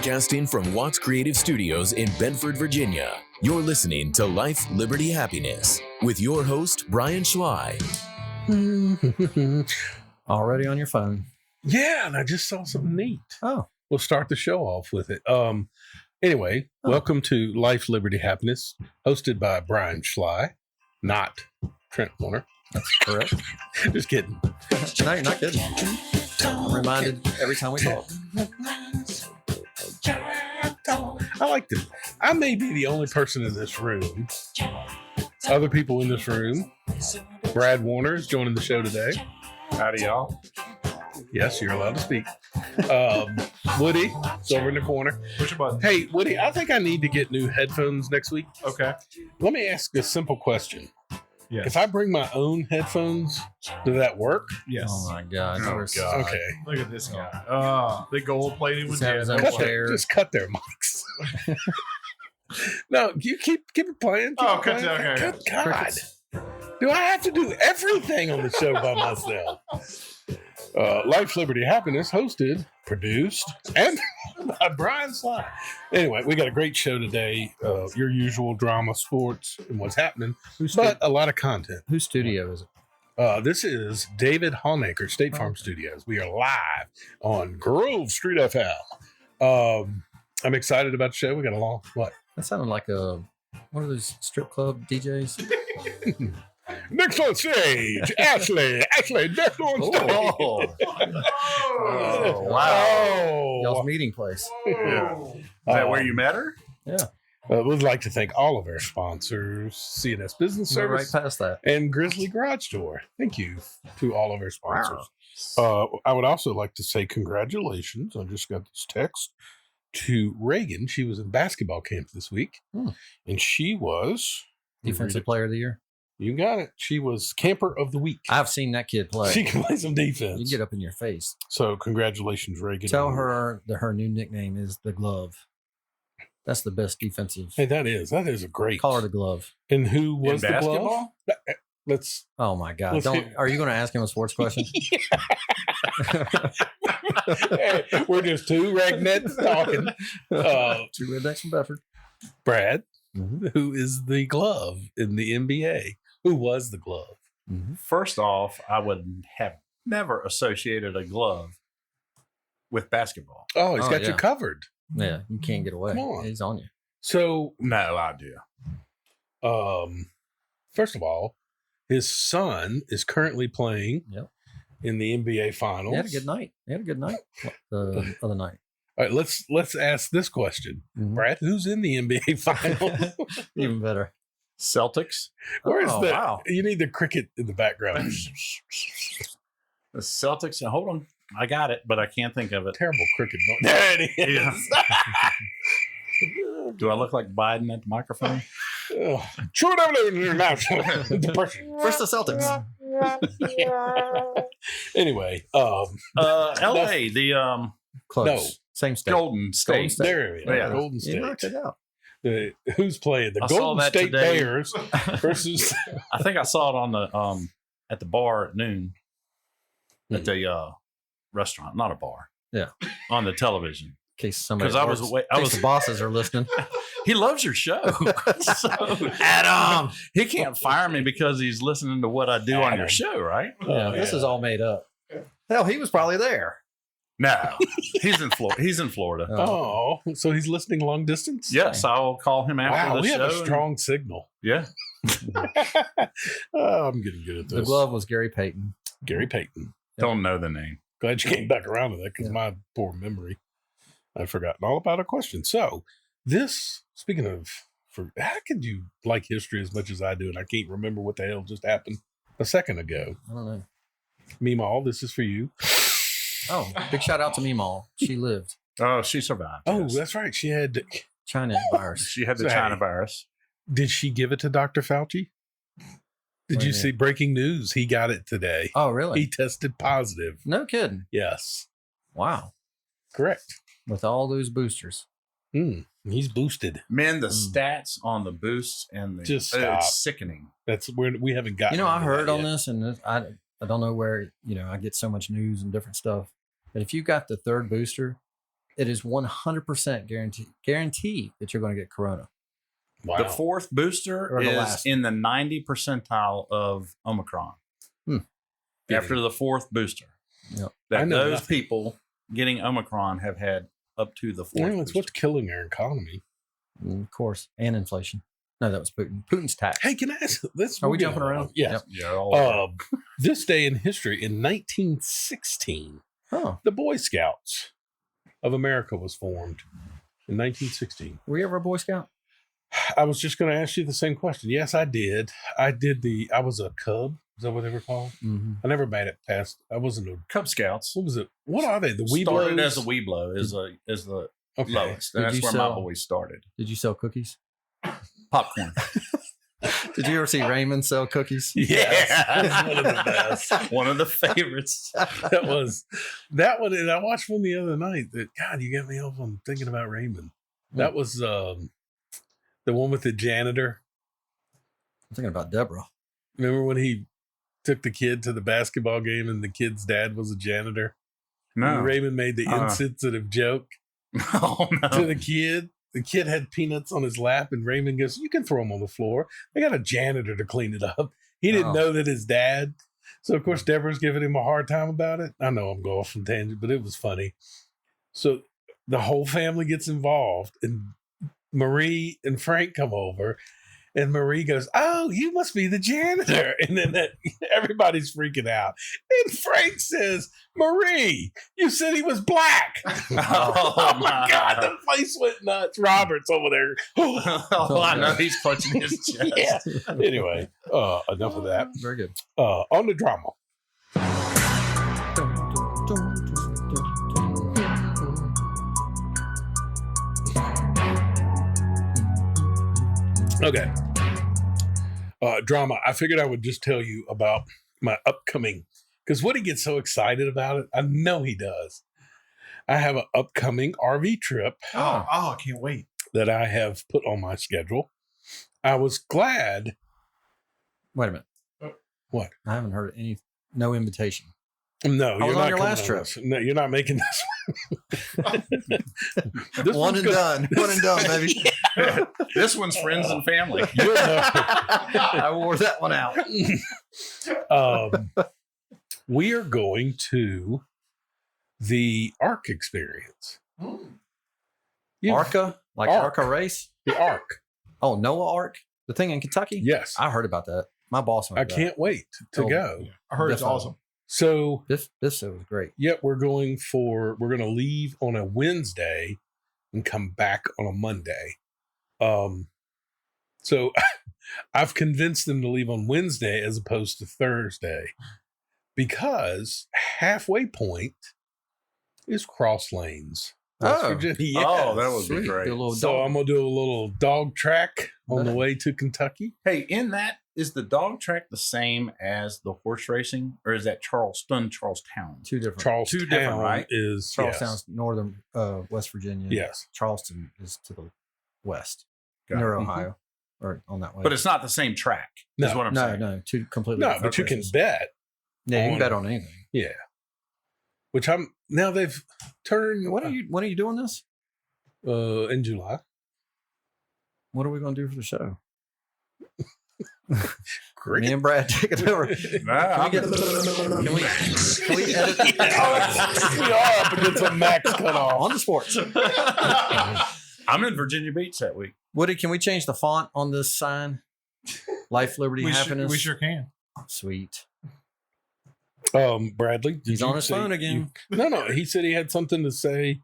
Broadcasting from Watts Creative Studios in Bedford, Virginia, you're listening to Life, Liberty, Happiness with your host, Brian Schley. Already on your phone. Yeah, and I just saw something neat. Oh. We'll start the show off with it. Anyway, welcome to Life, Liberty, Happiness, hosted by Brian Schley, not Trent Warner. That's correct. Just kidding. No, you're not kidding. I'm reminded every time we talk. I like them. I may be the only person in this room. Other people in this room. Brad Warner is joining the show today. Howdy, y'all. Yes, you're allowed to speak. Woody is over in the corner. Push your button. Hey, Woody, I think I need to get new headphones next week. Okay. Let me ask a simple question. Yes. If I bring my own headphones, does that work? Yes. Oh my God. Oh, God. Okay. Look at this guy. The gold plated with Just have jazz. his own chair. Just cut their mics. No, you keep it playing. Oh, cut it. Okay. Good God. Do I have to do everything on the show by myself? Life, Liberty, Happiness, hosted, produced, and by Brian Schley. Anyway, we got a great show today. Your usual drama, sports, and what's happening, but a lot of content. Whose studio is it? This is David Honaker, State Farm Studios. We are live on Grove Street FM. I'm excited about the show. We got a long, what? That sounded like one of those strip club DJs. Next on stage, Ashley, next on stage. Oh, wow. Y'all's meeting place. Yeah. Is that where you met her? Yeah. We'd like to thank all of our sponsors, CNS Business We're Service right past that. and Grizzly Garage Door. Thank you to all of our sponsors. I would also like to say congratulations. I just got this text to Reagan. She was in basketball camp this week, and she was Defensive Player of the Year. You got it. She was Camper of the Week. I've seen that kid play. She can play some defense. You get up in your face. So congratulations, Reagan. Tell her that her new nickname is the Glove. That's the best defensive. Hey, that is a great. Call her the Glove. And who was In the basketball? glove? Let's. Oh my God! Are you going to ask him a sports question? Hey, we're just two ragnets talking. Two rednecks from Bedford. Brad, who is the glove in the NBA? Who was the glove? First off, I would have never associated a glove with basketball. Oh, he's got you covered. Yeah, you can't get away. Come on. He's on you. So, No, I do. First of all, his son is currently playing in the NBA Finals. He had a good night. The other night. All right, let's ask this question, Brad. Who's in the NBA Finals? Even better. Celtics. Where's the? Wow. You need the cricket in the background. The Celtics. And hold on, I got it, but I can't think of it. Terrible cricket noise. There it is. Yeah. Do I look like Biden at the microphone? True international depression. First the Celtics. Anyway, L.A. The Close. No. Same state. Golden State. State. there it is. Yeah. Golden You State. knocked it out. Who's playing the I saw Golden that State today. Bears versus? I think I saw it on the at the bar at noon at the restaurant, not a bar. Yeah. On the television. In case somebody. 'Cause I was the bosses are listening. He loves your show. So, Adam, he can't fire me because he's listening to what I do on your show, right? Yeah, this is all made up. Hell, he was probably there. No, he's in Florida. He's in Florida. Oh, so he's listening long distance? Yes, I'll call him after Wow, the we show. have a strong signal. Yeah. Oh, I'm getting good at this. The glove was Gary Payton. Gary Payton. Don't know the name. Glad you came back around to that because my poor memory, I've forgotten all about a question. So speaking of, how could you like history as much as I do and I can't remember what the hell just happened a second ago? I don't know. Meemaw, this is for you. Oh, big shout out to Meemaw. She lived. Oh, she survived. Oh, yes. that's right. She had. China virus. She had the Say. China virus. Did she give it to Dr. Fauci? Did you see breaking news? He got it today. Oh, really? He tested positive. No kidding. Yes. Wow. Correct. With all those boosters. He's boosted. Man, the stats on the boosts and the Just stop. it's sickening. That's where we haven't gotten. I into heard that on yet. this, and I don't know where, I get so much news and different stuff. But if you got the third booster, it is 100% guarantee that you're going to get corona. Wow. The fourth booster Or the is last. in the 90 percentile of Omicron. After the fourth booster. Yep. I That know those nothing. people getting Omicron have had up to the fourth Well, it's booster. what's killing our economy. Of course. And inflation. No, that was Putin. Putin's tax. Hey, can I ask this? Are we jumping around? Yeah. Yep. Yeah, all over. This day in history, in 1916, Oh, the Boy Scouts of America was formed. In 1916. were you ever a Boy Scout? I was just going to ask you the same question. Yes, I did. I was a Cub. Is that what they were called? Mm-hmm. I never made it past. I wasn't a. Cub Scouts. What was it? What are they? The Started Weeblos? as a Weeblo, is the Okay. lowest. Did That's you where sell- my boys started. Did you sell cookies? Popcorn. Did you ever see Raymond sell cookies? Yes. Yeah. That's one of the best. One of the favorites. That was that one. And I watched one the other night. That God, you got me off on thinking about Raymond. That was the one with the janitor. I'm thinking about Deborah. Remember when he took the kid to the basketball game and the kid's dad was a janitor? No. And Raymond made the Uh. insensitive joke Oh, no. to the kid. The kid had peanuts on his lap, and Raymond goes, "You can throw them on the floor. They got a janitor to clean it up." He didn't Oh. know that his dad. So, of course, Deborah's giving him a hard time about it. I know I'm going off on tangent, but it was funny. So the whole family gets involved, and Marie and Frank come over, and Marie goes, "Oh, you must be the janitor." And then everybody's freaking out. And Frank says, "Marie, you said he was black." Oh my God, the place went nuts. Robert's over there. Oh, I know he's clutching his chest. Yeah. Anyway, enough of that. Very good. On the drama. Okay. Drama. I figured I would just tell you about my upcoming, because Woody gets so excited about it. I know he does. I have an upcoming RV trip I can't wait. that I have put on my schedule. I was glad. Wait a minute. What? I haven't heard no invitation. No, I was you're on not your coming last on trip. this. No, you're not making this one. This One one's and good. done. One and done, baby. This one's friends and family. You'll know. I wore that one out. We are going to the ARC experience. You've- Arca? Like Arc. Arca race? The ARC. Oh, Noah Arc? The thing in Kentucky? Yes. I heard about that. My boss went I to that. can't wait to Oh, go. I heard it's Definitely. awesome. So, This was great. we're going to leave on a Wednesday and come back on a Monday. So I've convinced them to leave on Wednesday as opposed to Thursday because halfway point is Cross Lanes. West Oh. Virginia. Oh, that would Sweet. be great. The little So dog. I'm gonna do a little dog track on the way to Kentucky. Hey, in that, is the dog track the same as the horse racing, or is that Charleston, Charlestown? Two different. Charlestown Two different, right? is Charlestown's northern West Virginia. yes. Charleston is to the west. Got it. Near Ohio. Or on that way. But it's not the same track. No. is what I'm no, saying. no, two completely No, different but you can races. bet. Yeah, you on- can bet on anything. Yeah. Which now they've turned When are you doing this? in July. What are we going to do for the show? Great. Me and Brad take it over. Nah, Can we edit We are up against a max cutoff. on the sports? I'm in Virginia Beach that week. Woody, can we change the font on this sign? Life, liberty, happiness. We sure can. Sweet. Bradley, did He's you on his say phone again. No, he said he had something to say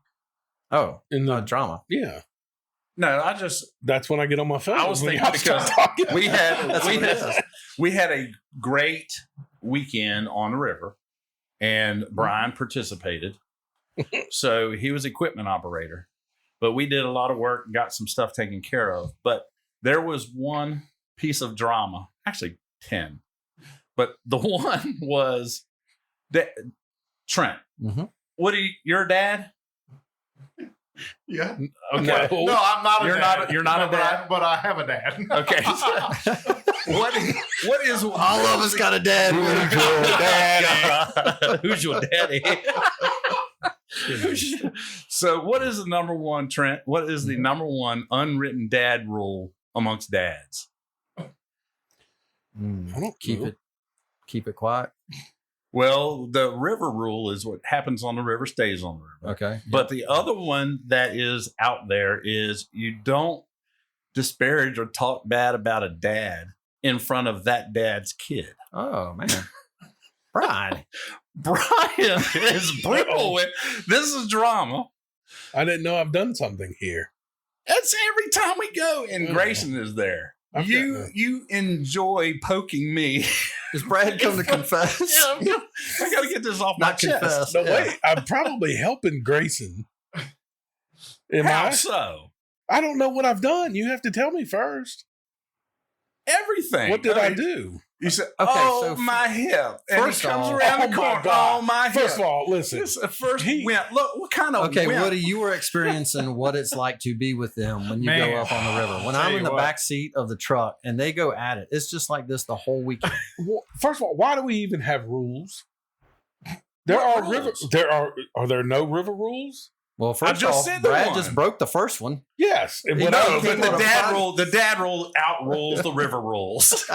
Oh, in the drama. yeah. No, That's when I get on my phone. I was when thinking y'all start because talking. we had a great weekend on the river, and Brian participated. So he was equipment operator, but we did a lot of work and got some stuff taken care of. But there was one piece of drama, actually 10, but the one was that Trent. Mhm. Woody, your dad? Yeah. Okay. No. No, I'm not. You're a not- dad. you're not a No, but dad? but I have a dad. Okay. What is All of us got a dad. Who's your daddy? So, what is the number one, Trent? What is the number one unwritten dad rule amongst dads? I don't Keep know. it quiet. Well, the river rule is what happens on the river stays on the river. Okay. But the other one that is out there is you don't disparage or talk bad about a dad in front of that dad's kid. Oh man. Brian. Brian is brutal with this is drama. I didn't know I've done something here. That's every time we go, and Grayson is there. I've You enjoy poking me. Does Brad come to confess? Yeah, I got to get this off my Not chest. confess. No, Yeah. wait. I'm probably helping Grayson. Am How I? so? I don't know what I've done. You have to tell me first. Everything. What did I do? You said, Okay, "Oh, so my hip," and first he comes off- around Oh, the my corner. God. Oh my hip. First of all, listen. This first He- wimp. Look, what kind of Okay, wimp? Woody, you were experiencing what it's like to be with them when you Man. go up on the river. When Tell I'm you in the what. back seat of the truck and they go at it, it's just like this the whole weekend. Well, first of all, why do we even have rules? There What are river. rules? Are there no river rules? Well, first just off, said the Brad one. just broke the first one. Yes. And You what know, I- No, you but can't the go to dad five- rule. The dad rule outrules the river rules.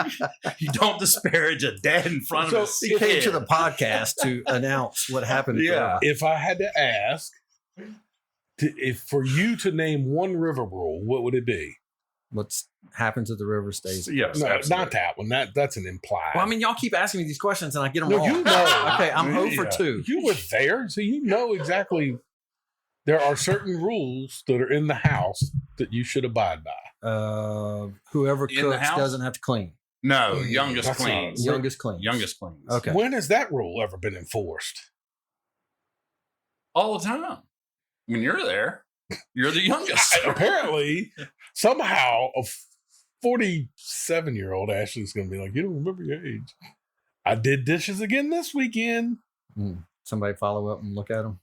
You don't disparage a dad in front So of his He came kid. to the podcast to announce what happened. at the Yeah. river. if I had to ask, if for you to name one river rule, what would it be? What's happens at the river stays. Yes, No, absolutely. not that one. That's an implied. Well, I mean, y'all keep asking me these questions and I get them No, wrong. you know. Okay, I'm 0 for Yeah. 2. You were there, so you know exactly. There are certain rules that are in the house that you should abide by. Whoever In the cooks house? doesn't have to clean. No, youngest That's not- cleans. Youngest cleans. Youngest cleans. Okay. When has that rule ever been enforced? All the time. When you're there, you're the youngest. Apparently, somehow, a 47-year-old Ashley's going to be like, you don't remember your age. I did dishes again this weekend. Somebody follow up and look at them.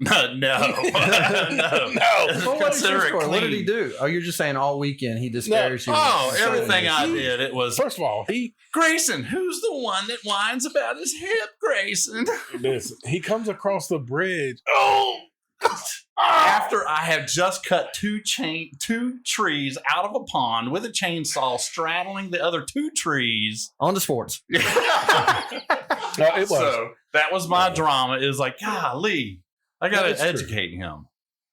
No. No. Well, what, is your Consider it story? What did he clean. do? Oh, you're just saying all weekend he disparaged you. Oh, So- everything I did. It was First of all, Grayson. Who's the one that whines about his hip, Grayson? he comes across the bridge. Oh. After I have just cut two trees out of a pond with a chainsaw, straddling the other 2 trees. On to sports. No, it was. So that was my drama. It was like, golly, I got That is to true. educate him.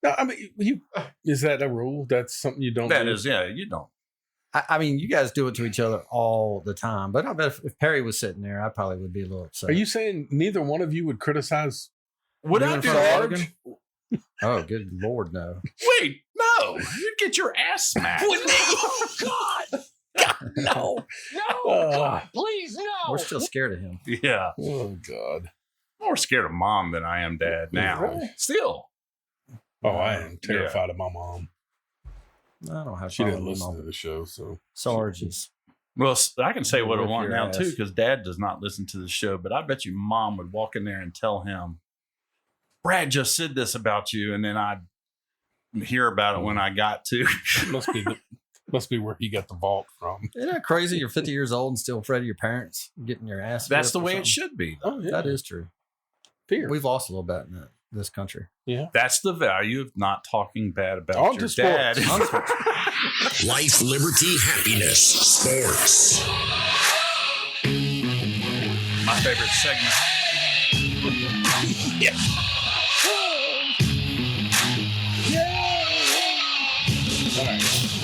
No, I mean, is that a rule? That's something you don't That do? is, yeah, you don't. I mean, you guys do it to each other all the time. But I bet if Perry was sitting there, I probably would be a little upset. Are you saying neither one of you would criticize? Would You I in do front of that? Logan? Oh, good Lord, no. Wait, no. You'd get your ass smacked. Oh, God. No. No, God, please, no. We're still scared of him. Yeah. Oh God. I'm more scared of mom than I am dad now. Really? Still. Oh, I am terrified of my mom. I don't have She didn't problem with listen to mom. the show, so Sarge is. Well, I can say what I Whip want your now ass. too, because dad does not listen to the show. But I bet you mom would walk in there and tell him, Brad just said this about you. And then I'd hear about it when I got to. must be where he got the vault from. Isn't that crazy? You're 50 years old and still afraid of your parents getting your ass. That's whipped the or way it something. should be. Oh yeah, That is true. fear. We've lost a little bit in this country. That's the value of not talking bad about On your to sports. dad. On to sports. Life, liberty, happiness, sports. My favorite segment.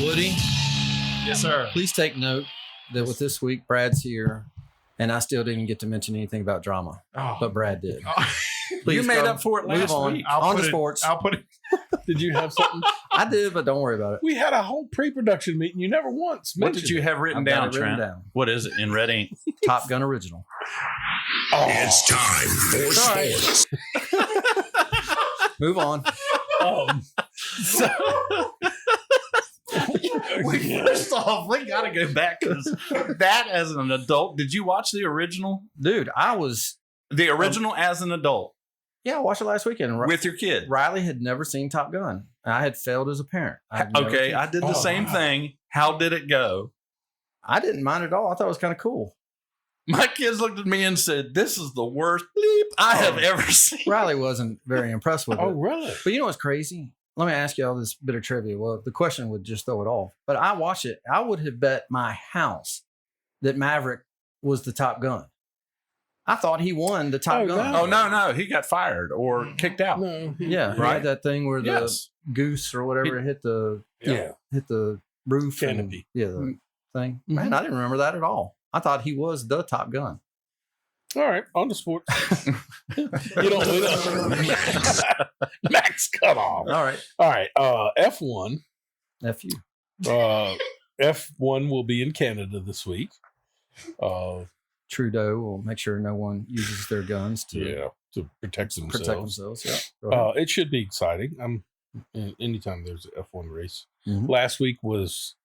Woody, Yes, sir. please take note that with this week, Brad's here, and I still didn't get to mention anything about drama, Oh. but Brad did. You Please made go- up for it move last on. week. On to sports. I'll put it. Did you have something? I did, but don't worry about it. We had a whole pre-production meeting. You never once What mentioned did you it. have written I've got down, it written Trent? down. What is it in red ink? Top Gun original. Oh, It's time for All right. sports. Move on. First off, we got to go back because that as an adult, did you watch the original? Dude, I was, The original as an adult I watched it last weekend. with your kid. Riley had never seen Top Gun. I had failed as a parent. I had never Okay, seen- I did the Oh, same wow. thing. How did it go? I didn't mind it at all. I thought it was kind of cool. My kids looked at me and said, "This is the worst bleep I have ever seen." Riley wasn't very impressed with Oh, it. really? But you know what's crazy? Let me ask you all this bit of trivia. Well, the question would just throw it off. But I watched it. I would have bet my house that Maverick was the Top Gun. I thought he won the Top Gun. Oh no, he got fired or kicked out. No. Yeah, he Right. had that thing where the Yes. goose or whatever hit the roof Canopy. and the thing. Man, I didn't remember that at all. I thought he was the Top Gun. All right, on to sports. You don't Max cut off. All right, All right. F1. F you. F1 will be in Canada this week. Trudeau will make sure no one uses their guns to to protect themselves. protect themselves. Yeah. Go ahead. It should be exciting. Anytime there's an F1 race. Mhm. Last week was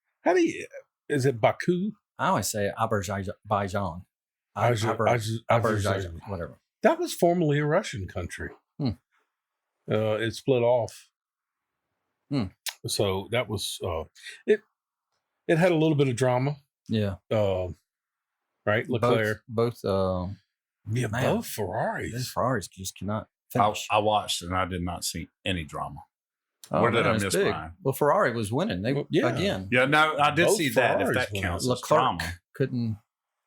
is it Baku? I always say Azerbaijan. Azerbaijan. Whatever. That was formerly a Russian country. It split off. So that was it. It had a little bit of drama, Yeah. right? Leclerc, Both yeah, man, both those Ferraris. Ferraris just cannot I, finish. I watched and I did not see any drama. Oh, Where did I it's miss, big. Brian? Well, Ferrari was winning. They Yeah. again. Yeah, no, I did Both see that. If Ferraris that went counts, out. as Leclerc drama. couldn't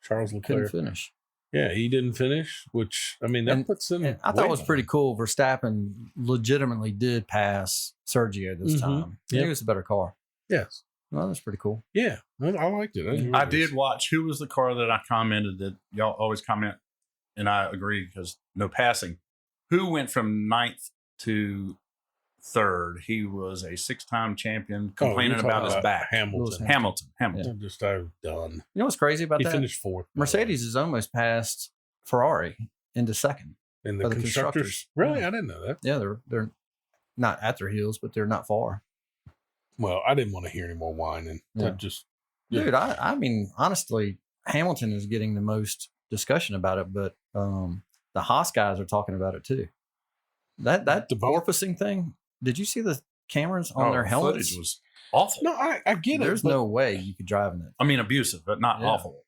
Charles Leclerc. finish. Yeah, he didn't finish, which I mean that And- puts him. And I thought it was way pretty behind. cool. Verstappen legitimately did pass Sergio this Mhm. time. Yep. It was a better car. Yes. Well, that's pretty cool. Yeah, I liked it. I did watch. Who was the car that I commented that y'all always comment, and I agree because no passing. Who went from 9th to 3rd? He was a 6-time champion, complaining about his back. Hamilton. Hamilton. I'm just done. You know what's crazy about He that? finished 4th. Mercedes has almost passed Ferrari into second. in the by the constructors. constructors. Really, Yeah. I didn't know that. Yeah, they're not at their heels, but they're not far. Well, I didn't want to hear any more whining. Yeah. That just Yeah. Dude, I mean, honestly, Hamilton is getting the most discussion about it, but the Haas guys are talking about it too. That The porpoising thing. Did you see the cameras on their the helmets? footage was awful. no, I get it. There's but no way you could drive in it. I mean, abusive, but not Yeah. awful.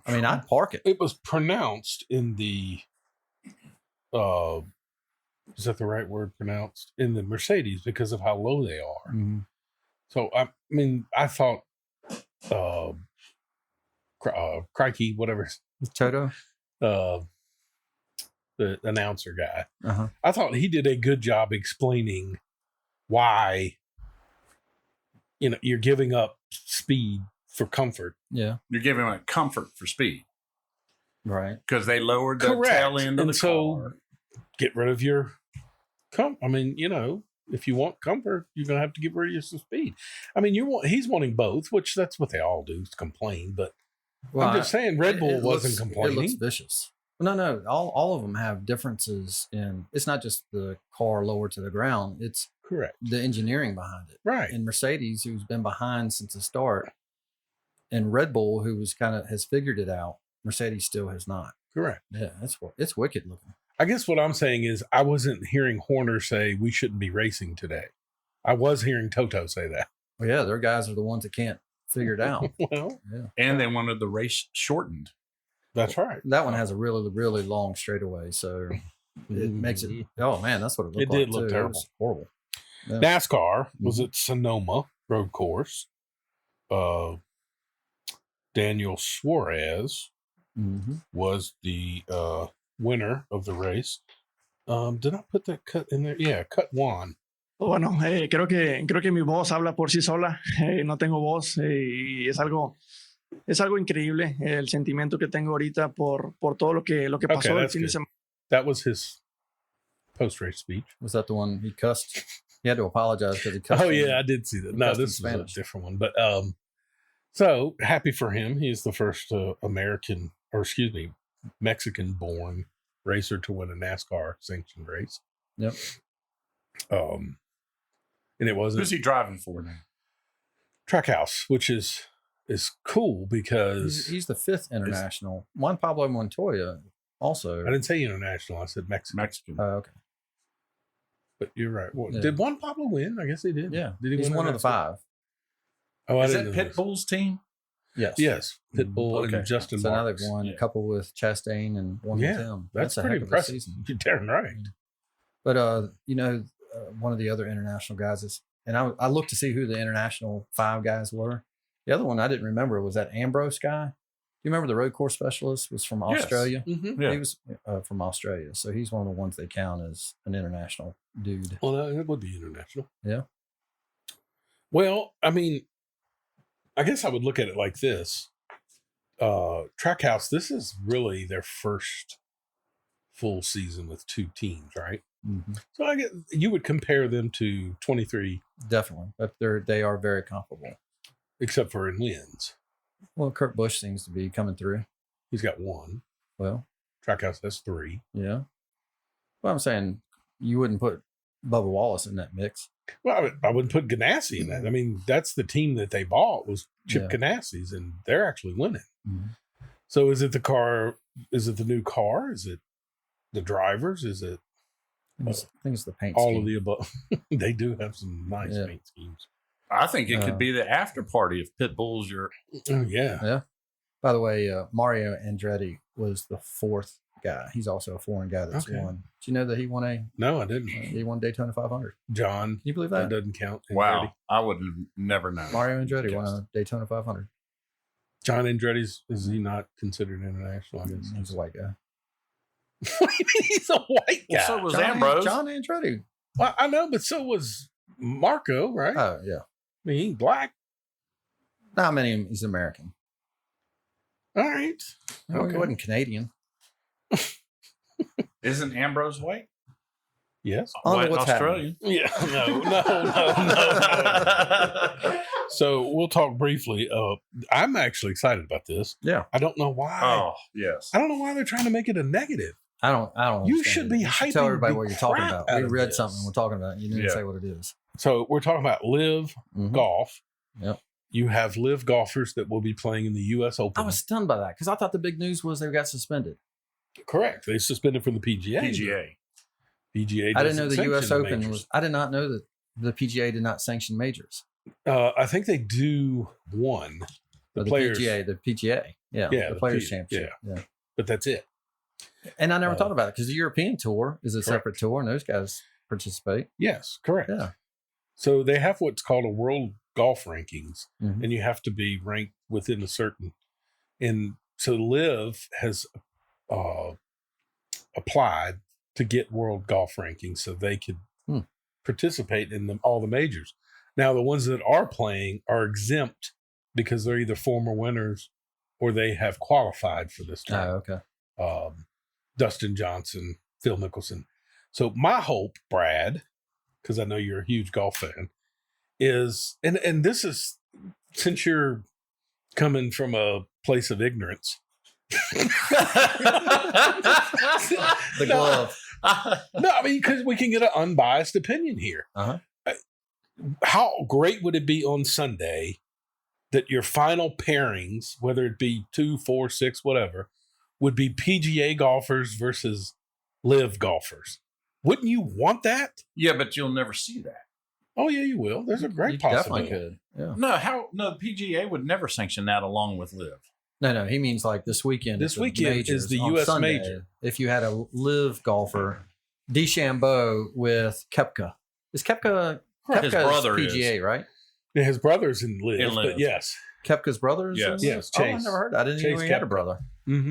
I mean, I'd park it. It was pronounced in the. Is that the right word? Pronounced in the Mercedes because of how low they are. Mhm. So I mean, I thought, Crikey, whatever, Toto. The announcer guy. Uh-huh. I thought he did a good job explaining why, you're giving up speed for comfort. Yeah. You're giving it comfort for speed Right. because they lowered the Correct. tail end of And the so- car. Get rid of your I mean, if you want comfort, you're gonna have to get rid of some speed. I mean, he's wanting both, which that's what they all do, is complain. But Well, I'm just saying, Red Bull it wasn't looks- complaining. It looks vicious. No. All of them have differences in. It's not just the car lower to the ground. It's Correct. the engineering behind it. Right. And Mercedes, who's been behind since the start, and Red Bull, who was has figured it out. Mercedes still has not. Correct. Yeah, it's wicked looking. I guess what I'm saying is I wasn't hearing Horner say we shouldn't be racing today. I was hearing Toto say that. Well, yeah, their guys are the ones that can't figure it out. Well, Yeah, And they wanted the race shortened. that's right. that one has a really, really long straightaway, so it makes it. Oh man, that's what it looked It like. did look too. It terrible. was horrible. Yeah. NASCAR was at Sonoma Road Course. Daniel Suarez Mhm. was the winner of the race. Did I put that cut in there? Yeah, cut one. Bueno, creo que mi voz habla por sí sola. No tengo voz y es algo increíble el sentimiento que tengo ahorita por todo lo que pasó el that's fin de good. semana. That was his post-race speech. Was that the one he cussed? He had to apologize because he cussed. Oh him. yeah, I did see that. He No, cussed in this was a Spanish. different one. But so happy for him. He's the first Mexican-born racer to win a NASCAR sanctioned race. Yep. And it wasn't Who's he driving for now? Trackhouse, which is cool because He's the fifth international. Juan Pablo Montoya also. I didn't say international. I said Mexican. Mexican. Oh, okay. But you're right. Well, Yeah. Did Juan Pablo win? I guess he did. Yeah. Did he He's win one a of the NASCAR? 5. Oh, I Is didn't that know this. Pitbull's team? Yes. Yes, Pitbull Okay. and Justin That's another Marks. one. Yeah. A couple with Chastain and one Yeah, with him. That's a pretty heck of a impressive. season. You're damn right. But one of the other international guys is, and I looked to see who the international 5 guys were. The other one I didn't remember was that Ambrose guy. You remember the road course specialist was from Yes. Australia? Mm-hmm. Yeah. He was from Australia, so he's one of the ones they count as an international dude. Well, that would be international. Yeah. Well, I mean, I guess I would look at it like this. Trackhouse, this is really their first full season with 2 teams, right? Mm-hmm. So I guess you would compare them to 23, Definitely, but they are very comparable. except for in wins. Well, Kurt Busch seems to be coming through. He's got 1. Well, Trackhouse has 3. yeah. Well, I'm saying you wouldn't put Bubba Wallace in that mix. Well, I wouldn't put Ganassi in that. I mean, that's the team that they bought was Chip Yeah. Ganassi's, and they're actually winning. Mm-hmm. So is it the car? Is it the new car? Is it the drivers? Is it I think it's the paint all scheme. of the above? They do have some nice Yeah. paint schemes. I think it could be the after party if Pitbull's your. Oh, yeah. By the way, Mario Andretti was the 4th guy. He's also a foreign guy that's Okay. won. Did you know that he won No, I didn't. he won Daytona 500? John, Can you believe that that? doesn't count. Wow, I would have never known. Mario Andretti won a Daytona 500. John Andretti's, is he not considered international? I guess He's a white guy. What do you mean he's a white guy? Well, so was Ambrose. John Andretti. Well, I know, but so was Marco, right? Oh, yeah. I mean, he's black. No, I mean, he's American. All right. No, Okay. He wasn't Canadian. Isn't Ambrose white? Yes. On White what's Australian. Yeah. No. So we'll talk briefly. I'm actually excited about this. Yeah. I don't know why. Oh yes. I don't know why they're trying to make it a negative. I don't. You understand should it. be You should hyping tell everybody the what you're talking crap about. out We of read this. something. We're talking about it. You didn't Yeah. say what it is. So we're talking about live Mhm. golf. Yep. You have live golfers that will be playing in the U.S. Open. I was stunned by that because I thought the big news was they got suspended. correct. They suspended from the PGA. PGA. PGA. I didn't know doesn't the U.S. sanction Open majors. was. I did not know that the PGA did not sanction majors. I think they do one. The Or players, PGA, the PGA, yeah, Yeah, the the Players P- Championship, yeah. but that's it. And I never Uh, thought about it because the European Tour is a correct. separate tour, and those guys participate. Yes, correct. Yeah. So they have what's called a world golf rankings, Mhm. and you have to be ranked within a certain. And so Live has applied to get world golf rankings, so they could participate in all the majors. Now, the ones that are playing are exempt because they're either former winners or they have qualified for this Oh, tournament. okay. Dustin Johnson, Phil Mickelson. So my hope, Brad, because I know you're a huge golf fan, is and this is since you're coming from a place of ignorance. The glove. No, I mean, because we can get an unbiased opinion here. Uh-huh. How great would it be on Sunday that your final pairings, whether it be 2, 4, 6, whatever, would be PGA golfers versus live golfers? Wouldn't you want that? Yeah, but you'll never see that. Oh, yeah, you will. There's a great You possibility. definitely could. Yeah. No, the PGA would never sanction that along with Live. No, he means like this weekend. This at the weekend is majors the on US Sunday, major. If you had a live golfer, DeChambeau with Koepka. Is Koepka His Koepka's brother PGA, is. right? Yeah, his brother's in live, In Liv. but yes. Koepka's brother is Yes. in Yes, this? Oh, I Chase. never heard that. I didn't even know Chase he had a Koepka. brother.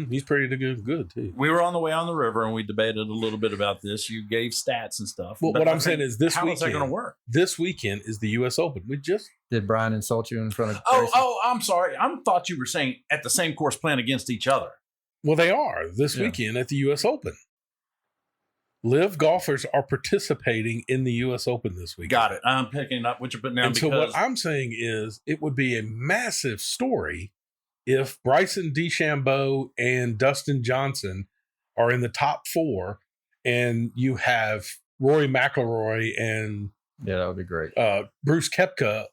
He's pretty good too. We were on the way on the river and we debated a little bit about this. You gave stats and stuff. Well, But what I I'm saying think, is this how is that going to weekend, work? this weekend is the U.S. Open. We just Did Brian insult you in front of Grayson? I'm sorry. I thought you were saying at the same course playing against each other. well, they are this Yeah. weekend at the U.S. Open. Live golfers are participating in the U.S. Open this weekend. Got it. I'm picking it up what you're putting down And so because what I'm saying is it would be a massive story if Bryson DeChambeau and Dustin Johnson are in the top 4 and you have Rory McIlroy and Yeah, that would be great. Bruce Koepka.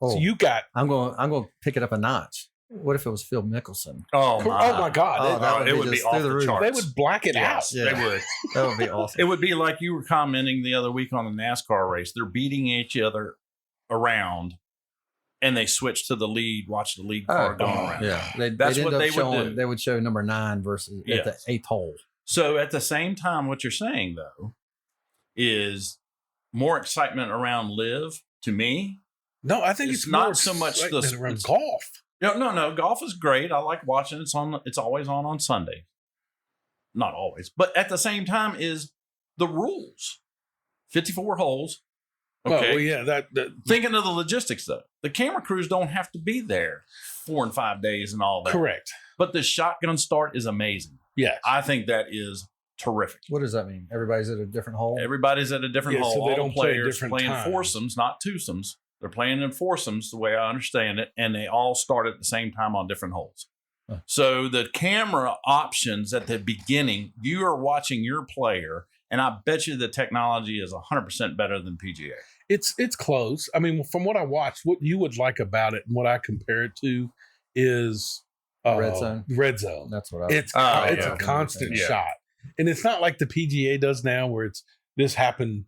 Oh. So you got I'm going to pick it up a notch. What if it was Phil Mickelson? oh my God. Oh, that would it be would be just off through the the roof. charts. They would black it Yes, out. they Yeah. would. That would be awesome. It would be like you were commenting the other week on the NASCAR race. They're beating each other around and they switch to the lead, watch the lead car going around. Yeah, That's they'd what end up they would showing, do. They would show number 9 versus at the Yes. 8th hole. So at the same time, what you're saying though is more excitement around live to me. No, I think It's it's not more so much the- excitement around it's- golf. No. Golf is great. I like watching. It's always on Sunday. Not always, but at the same time is the rules. 54 holes. Okay. Well, yeah, that Thinking of the logistics though, the camera crews don't have to be there 4 and 5 days and all that. correct. But the shotgun start is amazing. Yes. I think that is terrific. What does that mean? Everybody's at a different hole? Everybody's at a different Yeah, hole. so they All don't the play at players different playing times. foursomes, not twosomes. They're playing in foursomes, the way I understand it, and they all start at the same time on different holes. Huh. So the camera options at the beginning, you are watching your player, and I bet you the technology is 100% better than PGA. It's close. I mean, from what I watched, what you would like about it and what I compare it to is Red zone? Red zone. That's what I It's yeah. a constant Yeah. shot, and it's not like the PGA does now, where it's this happened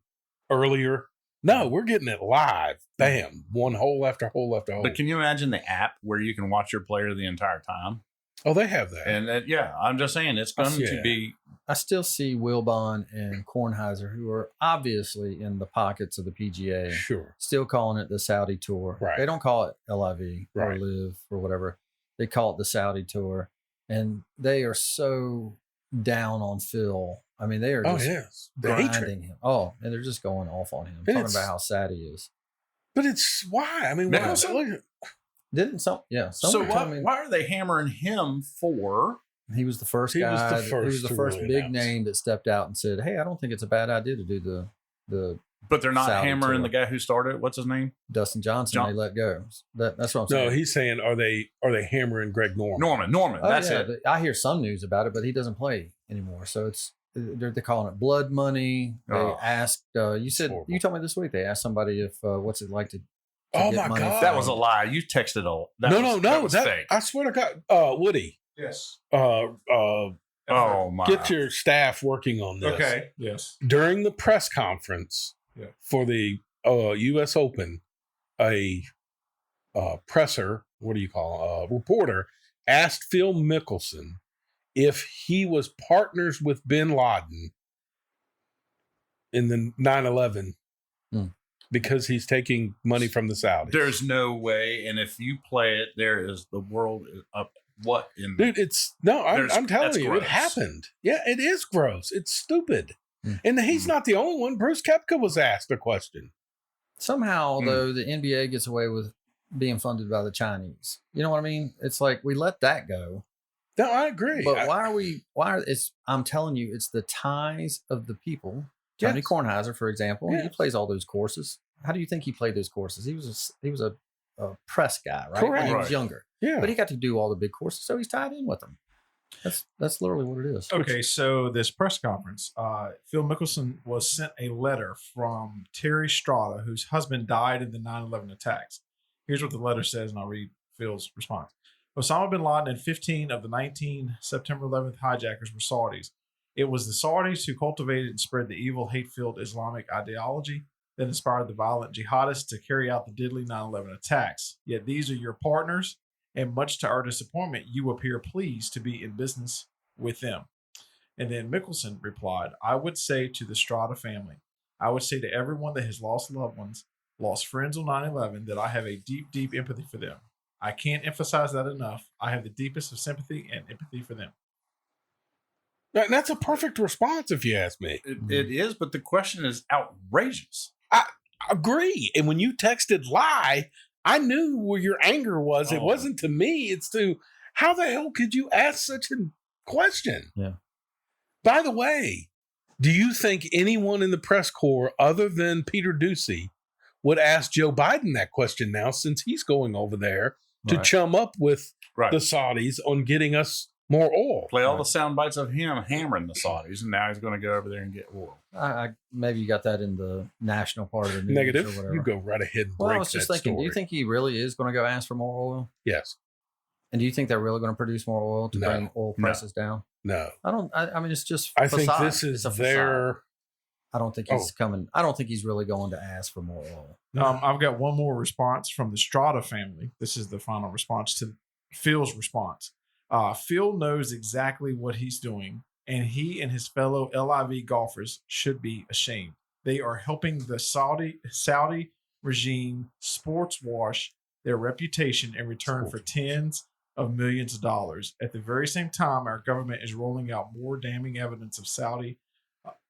earlier. No, we're getting it live. Bam, one hole after hole after hole. But can you imagine the app where you can watch your player the entire time? Oh, they have that. And yeah, I'm just saying it's going to Yeah. be. I still see Wilbon and Kornheiser, who are obviously in the pockets of the PGA, Sure. still calling it the Saudi Tour. Right. They don't call it LIV or Right. Live or whatever. They call it the Saudi Tour. And they are so down on Phil. I mean, they are Oh, just yes. The hatred. grinding him. Oh, and they're just going off on him, And talking it's- about how sad he is. But it's why? I mean, why? Mickelson? Look at- Didn't some? Yeah. So Someone told me why are they hammering him for? he was the first He guy. was the He first was the to first really big announce. name that stepped out and said, "Hey, I don't think it's a bad idea to do the But they're not Saudi hammering Tour. the guy who started it. What's his name? Dustin Johnson John- they let go." That's what I'm saying. No, he's saying, are they hammering Greg Norman? Norman. Oh, That's yeah, it. I hear some news about it, but he doesn't play anymore. So it's they're calling it blood money. They Oh. asked you said horrible. you told me this week they asked somebody if what's it like to Oh get my money God. from- That was a lie. You texted all. That No, was that fake. I swear to God, Woody, Yes. Oh my! get your staff working on this. Okay. Yes. During the press conference Yeah. for the U.S. Open, a presser, what do you call a reporter, asked Phil Mickelson if he was partners with Bin Laden in the 9/11 Hmm. because he's taking money from the Saudis. There's no way. And if you play it, there is the world is up. What in Dude, it's no, I'm telling that's you, gross. it happened. Yeah, it is gross. It's stupid. Hmm. And he's not the only one. Bruce Koepka was asked a question. Somehow Hmm. though the NBA gets away with being funded by the Chinese. You know what I mean? It's like we let that go. No, I agree. But I'm telling you, it's the ties of the people. Tony Yes. Kornheiser, for example, he Yes. plays all those courses. How do you think he played those courses? He was a press guy, right? When Correct. he was Right. younger, Yeah. but he got to do all the big courses, so he's tied in with them. That's literally what it is. Okay, so this press conference, Phil Mickelson was sent a letter from Terry Strada, whose husband died in the 9/11 attacks. Here's what the letter says, and I'll read Phil's response. Osama bin Laden and 15 of the 19 September 11th hijackers were Saudis. It was the Saudis who cultivated and spread the evil, hate-filled Islamic ideology that inspired the violent jihadists to carry out the deadly 9/11 attacks. Yet these are your partners, and much to our disappointment, you appear pleased to be in business with them. And then Mickelson replied, I would say to the Strada family, I would say to everyone that has lost loved ones, lost friends on 9/11, that I have a deep, deep empathy for them. I can't emphasize that enough. I have the deepest of sympathy and empathy for them. That's a perfect response, if you ask me. It is, but the question is outrageous. I agree. And when you texted lie, I knew where your anger was. It Oh. wasn't to me, it's to how the hell could you ask such a question? Yeah. By the way, do you think anyone in the press corps other than Peter Ducey would ask Joe Biden that question now, since he's going over there to Right. chum up with Right. the Saudis on getting us more oil? Play all the sound bites of him hammering the Saudis, and now he's going to go over there and get oil. I maybe you got that in the national part of the news Negative. or whatever. You go right ahead and break Well, I was just that thinking, do you story. think he really is going to go ask for more oil? Yes. And do you think they're really going to produce more oil to No. bring oil No. prices down? No. I don't. I mean, it's just. I think facade. this is It's a facade. their I don't think he's coming. I don't think he's really going to ask for more oil. I've got one more response from the Strada family. This is the final response to Phil's response. Phil knows exactly what he's doing, and he and his fellow LIV golfers should be ashamed. They are helping the Saudi regime sports wash their reputation in return for tens of millions of dollars. At the very same time, our government is rolling out more damning evidence of Saudi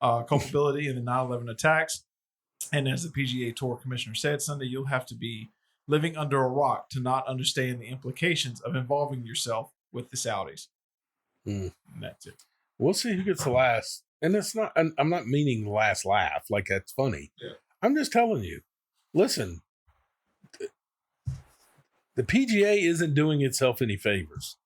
culpability in the 9/11 attacks. And as the PGA Tour commissioner said Sunday, you'll have to be living under a rock to not understand the implications of involving yourself with the Saudis. And that's it. We'll see who gets the last. And it's not, I'm not meaning the last laugh like that's funny. Yeah. I'm just telling you, listen, the PGA isn't doing itself any favors.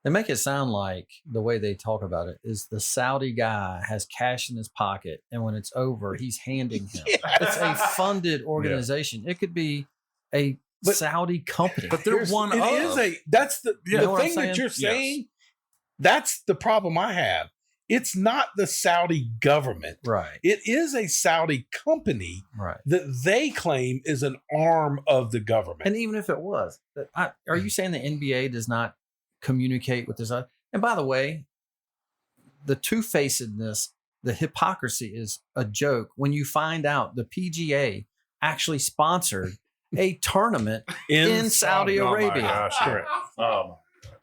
They make it sound like the way they talk about it is the Saudi guy has cash in his pocket, and when it's over, he's handing him. It's a funded organization. It could be a Saudi company. But they're one of. That's the know what I'm thing that saying? you're saying. That's the problem I have. It's not the Saudi government. Right. It is a Saudi company Right. that they claim is an arm of the government. And even if it was, are you saying the NBA does not communicate with this? And by the way, the two-facedness, the hypocrisy is a joke when you find out the PGA actually sponsored a tournament in Saudi Arabia. Oh my gosh, correct.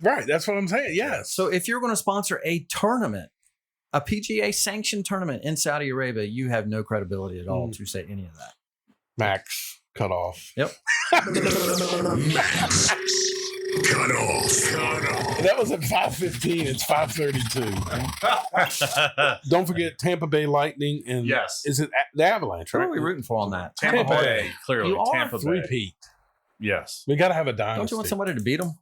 Right. That's what I'm saying. Yes. So if you're going to sponsor a tournament, a PGA sanctioned tournament in Saudi Arabia, you have no credibility at all to say any of that. Max cut off. Yep. Max cut off. That was at 5:15. It's 5:32. Don't forget Tampa Bay Lightning and is it the Avalanche? Who Right? are we rooting for on that? Tampa Bay, clearly. You are Tampa Bay. Three-peat. Yes. We got to have a dynasty. Don't you want somebody to beat them?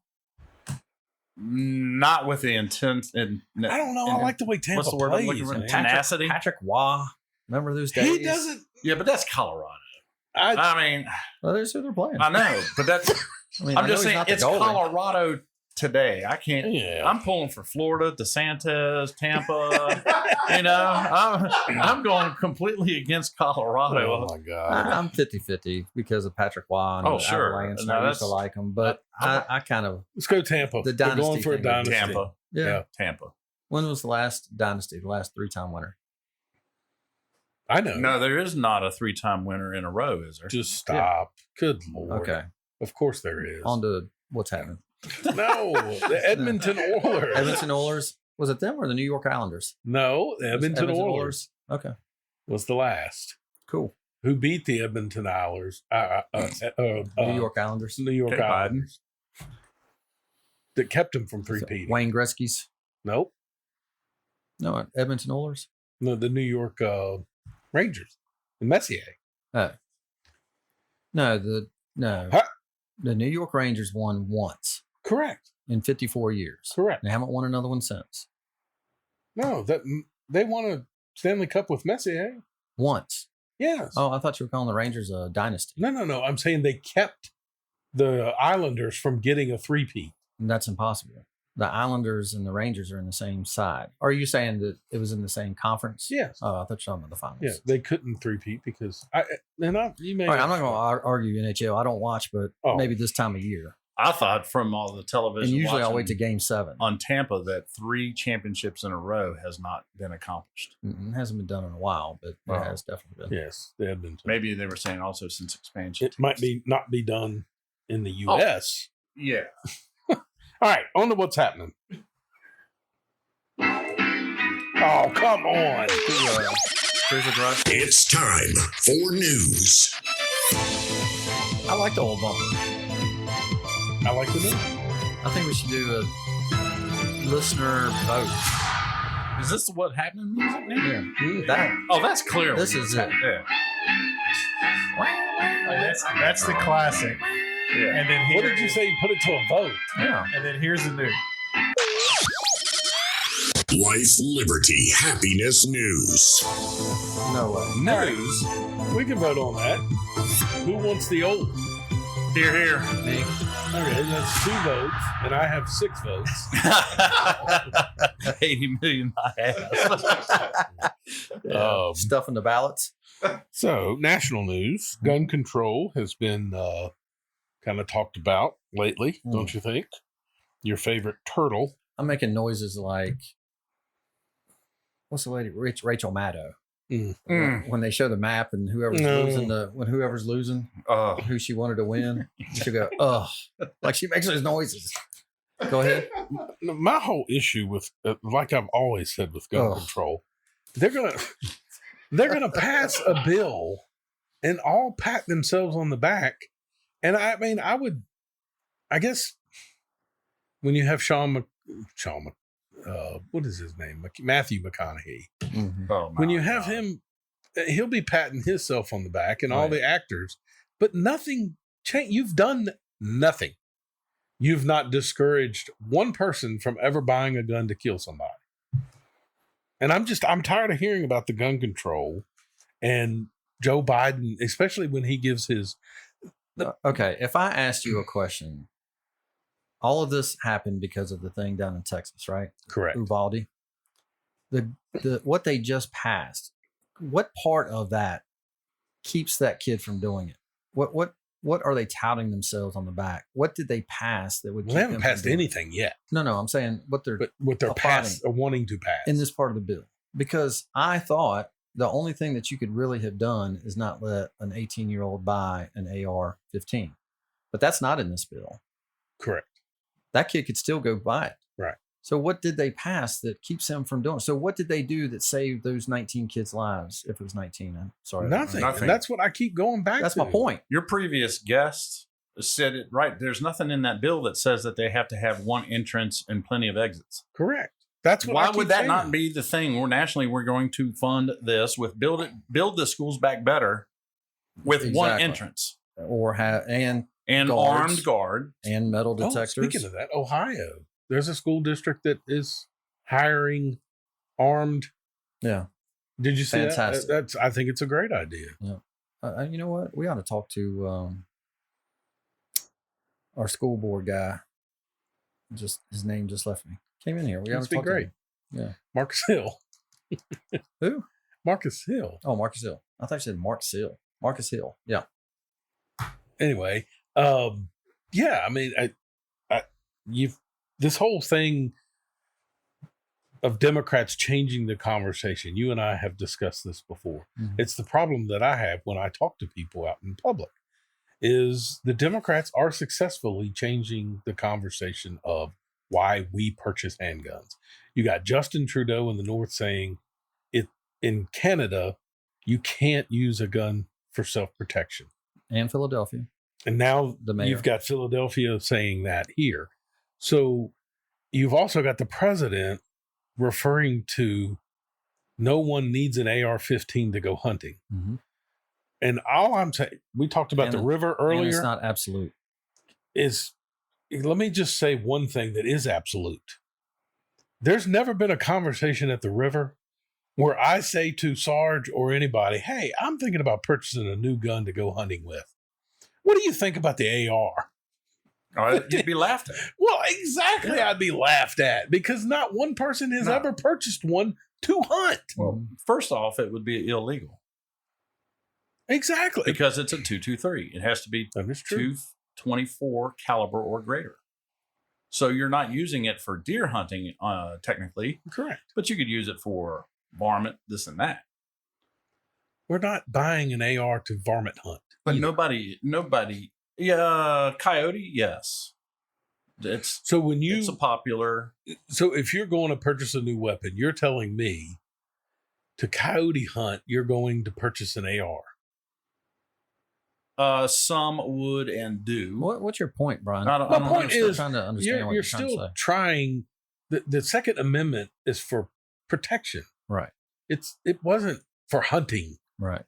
Not with the intent. And I don't know. I like the way Tampa what's the word I'm plays. looking for? man. Tenacity? Patrick Waugh. Remember those days? He doesn't. Yeah, but that's Colorado. I I mean, Well, there's who they're playing. I know, but that's. I mean, I'm I just know he's saying not the it's goalie. Colorado today. I can't. Yeah. I'm pulling for Florida, DeSantis, Tampa. I'm going completely against Colorado. Oh my God. I'm 50-50 because of Patrick Waugh and Oh, the sure. Avalanche. No, I used to that's- like him, but I kind of Let's go Tampa. The We're dynasty going for a thing. dynasty. Tampa. yeah. Tampa. When was the last dynasty? The last 3-time winner? I know. No, there is not a 3-time winner in a row, is there? Just stop. Good Lord. Okay. Of course there is. On to what's happening. No, the Edmonton Oilers. Edmonton Oilers. Was it them or the New York Islanders? No, the It was Edmonton Oilers Okay. was the last. Cool. Who beat the Edmonton Oilers? New York Islanders. New York Okay, Biden. Islanders. That kept him from three-peating. Wayne Gretzky's. Nope. No, Edmonton Oilers. No, the New York Rangers. The Messier. No, the New York Rangers won once Correct. in 54 years. Correct. They haven't won another one since. No, that they won a Stanley Cup with Messier. Once. Yes. Oh, I thought you were calling the Rangers a dynasty. No. I'm saying they kept the Islanders from getting a three-peat. And that's impossible. The Islanders and the Rangers are in the same side. Or are you saying that it was in the same conference? Yes. Oh, I thought you were talking about the finals. Yeah, they couldn't three-peat because you may. All right, I'm not going to argue NHL. I don't watch, but maybe this time of year. I thought from all the television. And usually I'll watching wait to Game 7. on Tampa that 3 championships in a row has not been accomplished. It hasn't been done in a while, but it has definitely been. Yes, the Edmonton. Maybe they were saying also since expansion. It might be not be done in the U.S. Yeah. All right, on to what's happening. Oh, come on. It's time for news. I like the old bumper. I like the news. I think we should do a listener vote. Is this what happened music now? Yeah. That, That's clear. this is it. Yeah. That's the classic. Yeah. And then What did you say? Put it to a vote. Yeah. And then here's the new. Life, liberty, happiness news. No way. News. We can vote on that. Who wants the old? Here, here. Me. Okay, that's 2 votes, and I have 6 votes. 80 million my ass. Stuffing the ballots. So, national news, gun control has been kind of talked about lately, don't you think? Your favorite turtle. I'm making noises like, what's the lady? Rachel Maddow. When they show the map and whoever's losing, who she wanted to win, she'll go, ugh, like she makes those noises. Go ahead. My whole issue with, like I've always said with gun control, they're gonna pass a bill and all pat themselves on the back. And I mean, I guess when you have what is his name? Matthew McConaughey. Mm-hmm. When you have him, he'll be patting himself on the back and all the actors, but nothing changed. You've done nothing. You've not discouraged one person from ever buying a gun to kill somebody. And I'm tired of hearing about the gun control and Joe Biden, especially when he gives his. Okay. If I asked you a question, all of this happened because of the thing down in Texas, right? Correct. Uvalde. What they just passed, what part of that keeps that kid from doing it? What are they touting themselves on the back? What did they pass that would? Well, they haven't passed anything yet. No, I'm saying what they're wanting to pass in this part of the bill. Because I thought the only thing that you could really have done is not let an 18-year-old buy an AR-15, but that's not in this bill. Correct. That kid could still go buy it. Right. So what did they pass that keeps him from doing? So what did they do that saved those 19 kids' lives? If it was 19, I'm sorry. Nothing. And that's what I keep going back to. That's my point. Your previous guest said it right. There's nothing in that bill that says that they have to have one entrance and plenty of exits. Correct. That's what. Why would that not be the thing? We're going to fund this with build the schools back better with one entrance or and armed guard and metal detectors. Speaking of that, Ohio, there's a school district that is hiring armed. Yeah. Did you see Fantastic. that? I think it's a great idea. Yeah. You know what? We ought to talk to our school board guy. Just his name just left me. Came in here. We got to talk. Great. Yeah. Marcus Hill. Who? Marcus Hill. Oh, Marcus Hill. I thought you said Mark Hill. Marcus Hill. Yeah. Anyway, yeah. I mean, this whole thing of Democrats changing the conversation. You and I have discussed this before. Mm-hmm. It's the problem that I have when I talk to people out in public. Is the Democrats are successfully changing the conversation of why we purchase handguns. You got Justin Trudeau in the North saying in Canada, you can't use a gun for self-protection. And Philadelphia. And now you've got Philadelphia saying that here. So you've also got the president referring to no one needs an AR-15 to go hunting. Mm-hmm. And all I'm saying, we talked about the river earlier. And it's not absolute. Let me just say one thing that is absolute. There's never been a conversation at the river where I say to Sarge or anybody, hey, I'm thinking about purchasing a new gun to go hunting with. What do you think about the AR? You'd be laughed at. Well, exactly. Yeah. I'd be laughed at because not one person has ever purchased one to hunt. Well, first off, it would be illegal. Exactly. Because it's a .223. It has to be .224 caliber or greater. So you're not using it for deer hunting, technically. Correct. But you could use it for varmint, this and that. We're not buying an AR to varmint hunt. But nobody, coyote, yes. It's a popular. So if you're going to purchase a new weapon, you're telling me to coyote hunt, you're going to purchase an AR. Some would and do. What's your point, Brian? My point is, trying to understand what you're still trying. The Second Amendment is for protection, right? It wasn't for hunting, right?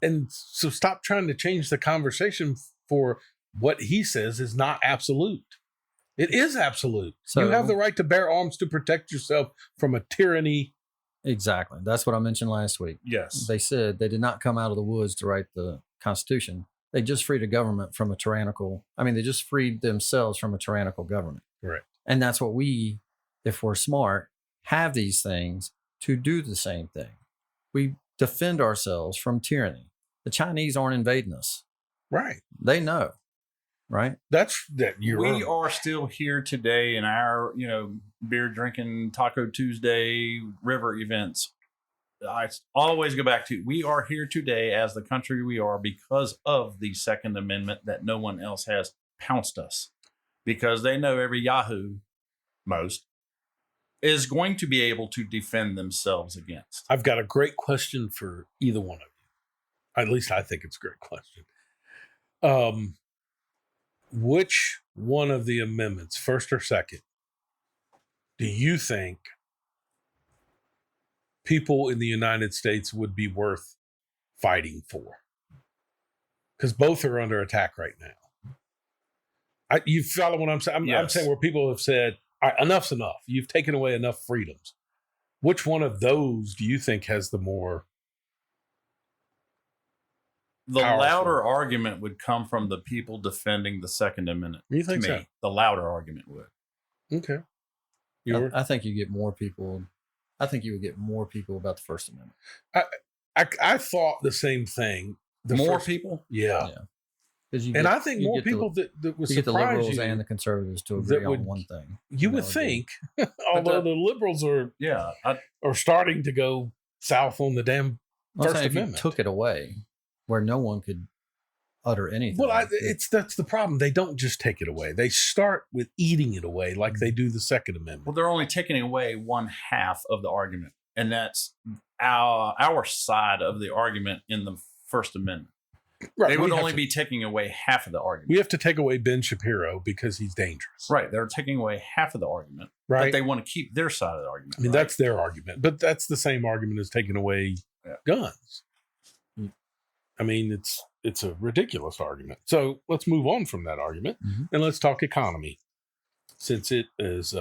And so stop trying to change the conversation for what he says is not absolute. It is absolute. So, you have the right to bear arms to protect yourself from a tyranny. Exactly. That's what I mentioned last week. Yes. They said they did not come out of the woods to write the Constitution. They just freed a government from they just freed themselves from a tyrannical government. Correct. And that's what we, if we're smart, have these things to do the same thing. We defend ourselves from tyranny. The Chinese aren't invading us. Right. They know, right? That's that We are still here today in our, beer drinking Taco Tuesday river events. I always go back to, we are here today as the country we are because of the Second Amendment that no one else has pounced us, because they know every Yahoo, most, is going to be able to defend themselves against. I've got a great question for either one of you. At least I think it's a great question. Which one of the amendments, first or second, do you think people in the United States would be worth fighting for? Because both are under attack right now. You follow what I'm saying? I'm Yes. saying where people have said, all right, enough's enough. You've taken away enough freedoms. Which one of those do you think has the more? The Powerful. louder argument would come from the people defending the Second Amendment. You think to so? me, the louder argument would. Okay. I think you get more people. I think you would get more people about the First Amendment. I thought the same thing. More people? Yeah. Yeah. 'Cause you And get- I think you more get the- people that would you get the surprise liberals you. and the conservatives to that agree would- on one thing. You would know, think, although the liberals are Yeah. starting to go south on the damn I'm First saying if you Amendment. took it away, where no one could utter anything. Well, that's the problem. They don't just take it away. They start with eating it away, like they do the Second Amendment. Well, they're only taking away one half of the argument, and that's our side of the argument in the First Amendment. Right. They we would have only to- be taking away half of the argument. We have to take away Ben Shapiro because he's dangerous. Right. They're taking away half of the argument, Right. but they want to keep their side of the argument. I mean, right? that's their argument, but that's the same argument as taking away guns. I mean, it's a ridiculous argument. So let's move on from that argument and let's talk economy, since it is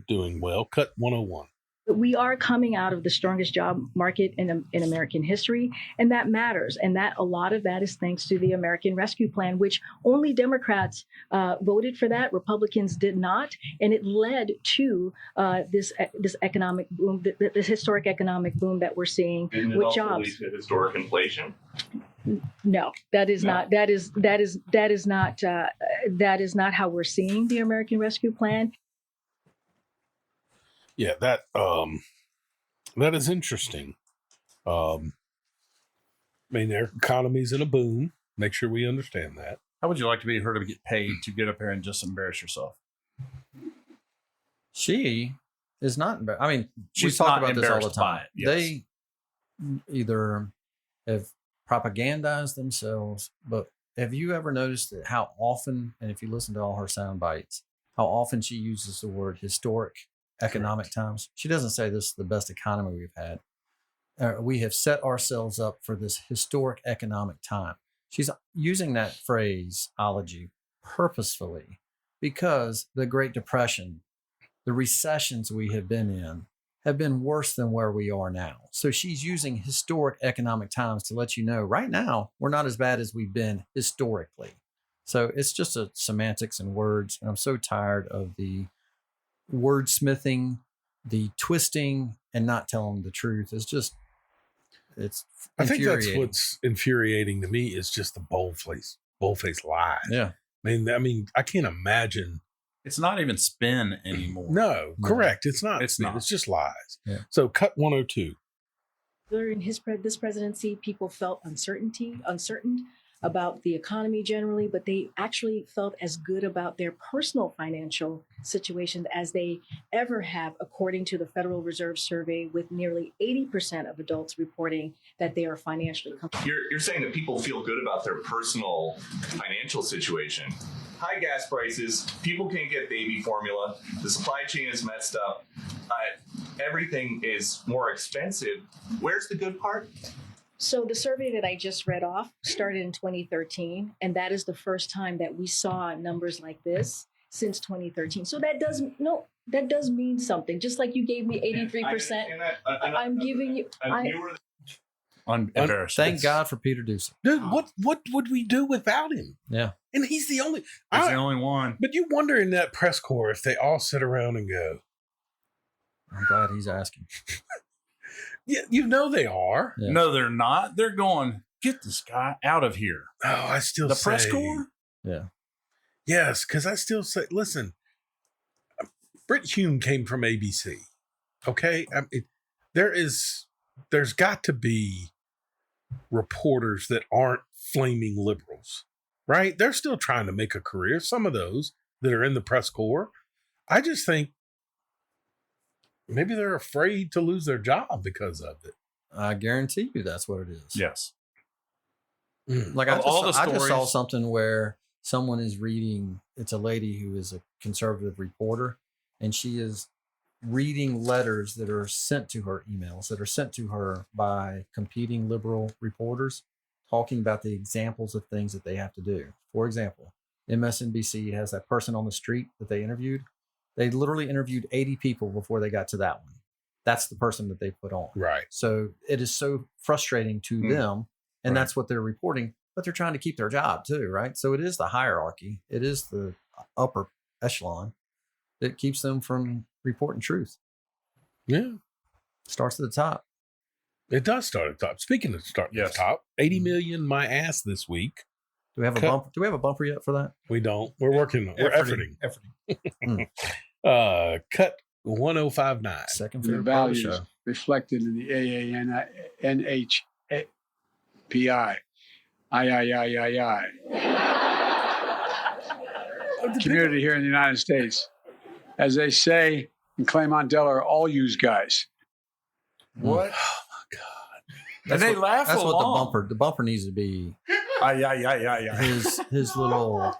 doing well. Cut 101. We are coming out of the strongest job market in American history, and that matters. And that a lot of that is thanks to the American Rescue Plan, which only Democrats voted for that. Republicans did not, and it led to this economic boom, this historic economic boom that we're seeing with jobs. Lead to historic inflation? No, that is No. not. That is not how we're seeing the American Rescue Plan. Yeah, that is interesting. I mean, their economy's in a boom. Make sure we understand that. How would you like to be her to get paid to get up here and just embarrass yourself? She is not. I mean, She's we talk not about this all the embarrassed by time. it, yes. They either have propagandized themselves, but have you ever noticed that how often, and if you listen to all her sound bites, how often she uses the word historic economic times? She doesn't say this is the best economy we've had. We have set ourselves up for this historic economic time. She's using that phraseology purposefully because the Great Depression, the recessions we have been in, have been worse than where we are now. So she's using historic economic times to let you know right now we're not as bad as we've been historically. So it's just a semantics and words. And I'm so tired of the wordsmithing, the twisting, and not telling the truth. I think that's infuriating. what's infuriating to me is just the bold-faced lies. Yeah. I mean, I can't imagine. It's not even spin anymore. No, correct. It's not. It's not. It's just lies. Yeah. So cut 102. During this presidency, people felt uncertain about the economy generally, but they actually felt as good about their personal financial situation as they ever have, according to the Federal Reserve Survey, with nearly 80% of adults reporting that they are financially comfortable. You're saying that people feel good about their personal financial situation. High gas prices, people can't get baby formula, the supply chain is messed up, everything is more expensive. Where's the good part? So the survey that I just read off started in 2013, and that is the first time that we saw numbers like this since 2013. So that does mean something. Just like you gave me 83%, I'm giving you. Embarrassed. Thank God for Peter Ducey. Dude, what would we do without him? Yeah. And he's the only. He's the only one. But you wonder in that press corps if they all sit around and go, I'm glad he's asking. Yeah, you know they are. Yeah. No, they're not. They're going, get this guy out of here. Oh, I still The say press corps? Yeah. yes, because I still say, listen, Britt Hume came from ABC. Okay, I mean, there's got to be reporters that aren't flaming liberals, right? They're still trying to make a career. Some of those that are in the press corps, I just think maybe they're afraid to lose their job because of it. I guarantee you that's what it is. Yes. Like Of all the I just saw stories- something where someone is reading, it's a lady who is a conservative reporter, and she is reading letters that are sent to her, emails that are sent to her by competing liberal reporters, talking about the examples of things that they have to do. For example, MSNBC has that person on the street that they interviewed. They literally interviewed 80 people before they got to that one. That's the person that they put on. Right. So it is so frustrating to them, and Right. that's what they're reporting, but they're trying to keep their job too, right? So it is the hierarchy. It is the upper echelon that keeps them from reporting truth. Yeah. Starts at the top. It does start at the top. Speaking of starting at the top, 80 million my ass this week. Do we have a Cut. bumper? Do we have a bumper yet for that? We don't. We're working. We're efforting. Cut 1059. Second The favorite part of the values show. reflected in the AANHPI. I. Community here in the United States. As they say in Claymont, Delaware, all use guys. What? That's they what, laugh That's what along. the bumper needs to be. Yeah. His little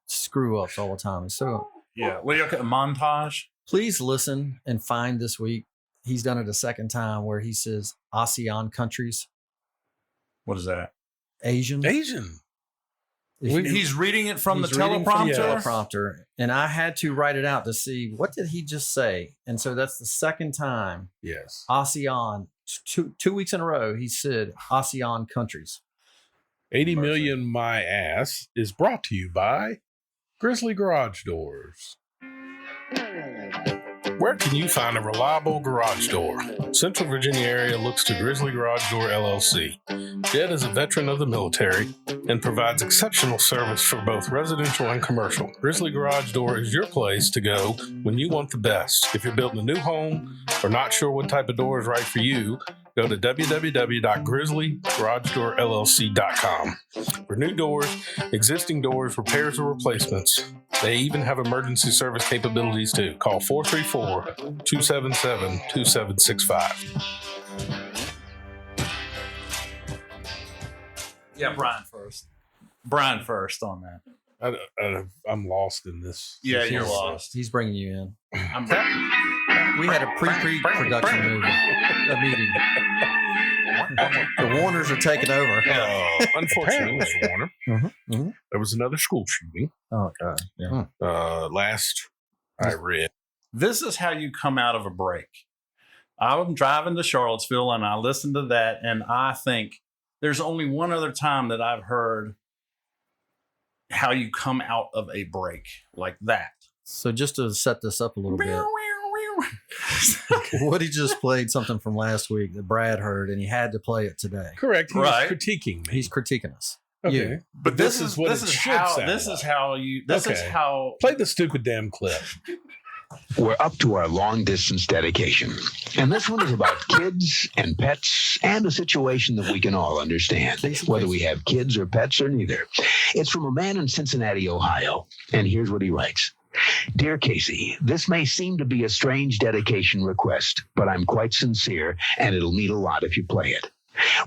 screw ups all the time. So Yeah. What do you look at a montage? please listen and find this week. He's done it a second time where he says ASEAN countries, What is that? Asian. Asian. If you- He's reading it from the he's reading from the teleprompter. teleprompter, and I had to write it out to see what did he just say. And so that's the second time Yes. ASEAN. Two weeks in a row, he said ASEAN countries. 80 million my ass is brought to you by Grizzly Garage Doors. Where can you find a reliable garage door? Central Virginia area looks to Grizzly Garage Door LLC. Jed is a veteran of the military and provides exceptional service for both residential and commercial. Grizzly Garage Door is your place to go when you want the best. If you're building a new home or not sure what type of door is right for you, go to www.grizzlygaragedoorllc.com. For new doors, existing doors, repairs, or replacements. They even have emergency service capabilities too. Call 434-277-2765. Yeah, Brian first on that. I'm lost in this. Yeah, you're He's- lost. He's bringing you in. I'm We had a pre-production meeting. The Warners are taking over. Unfortunately, Mr. Warner, Mhm. there was another school shooting Oh God. Yeah. last I read. This is how you come out of a break. I'm driving to Charlottesville and I listened to that, and I think there's only one other time that I've heard how you come out of a break like that. So just to set this up a little bit, Woody just played something from last week that Brad heard, and he had to play it today. Correct. He Right. was critiquing me. He's critiquing us. Okay. You. But this is what it should how sound this like. is how you this is Okay. how Play the stupid damn clip. We're up to our long distance dedication. And this one is about kids and pets and a situation that we can all understand, whether we have kids or pets or neither. It's from a man in Cincinnati, Ohio. And here's what he writes. Dear Casey, this may seem to be a strange dedication request, but I'm quite sincere, and it'll mean a lot if you play it.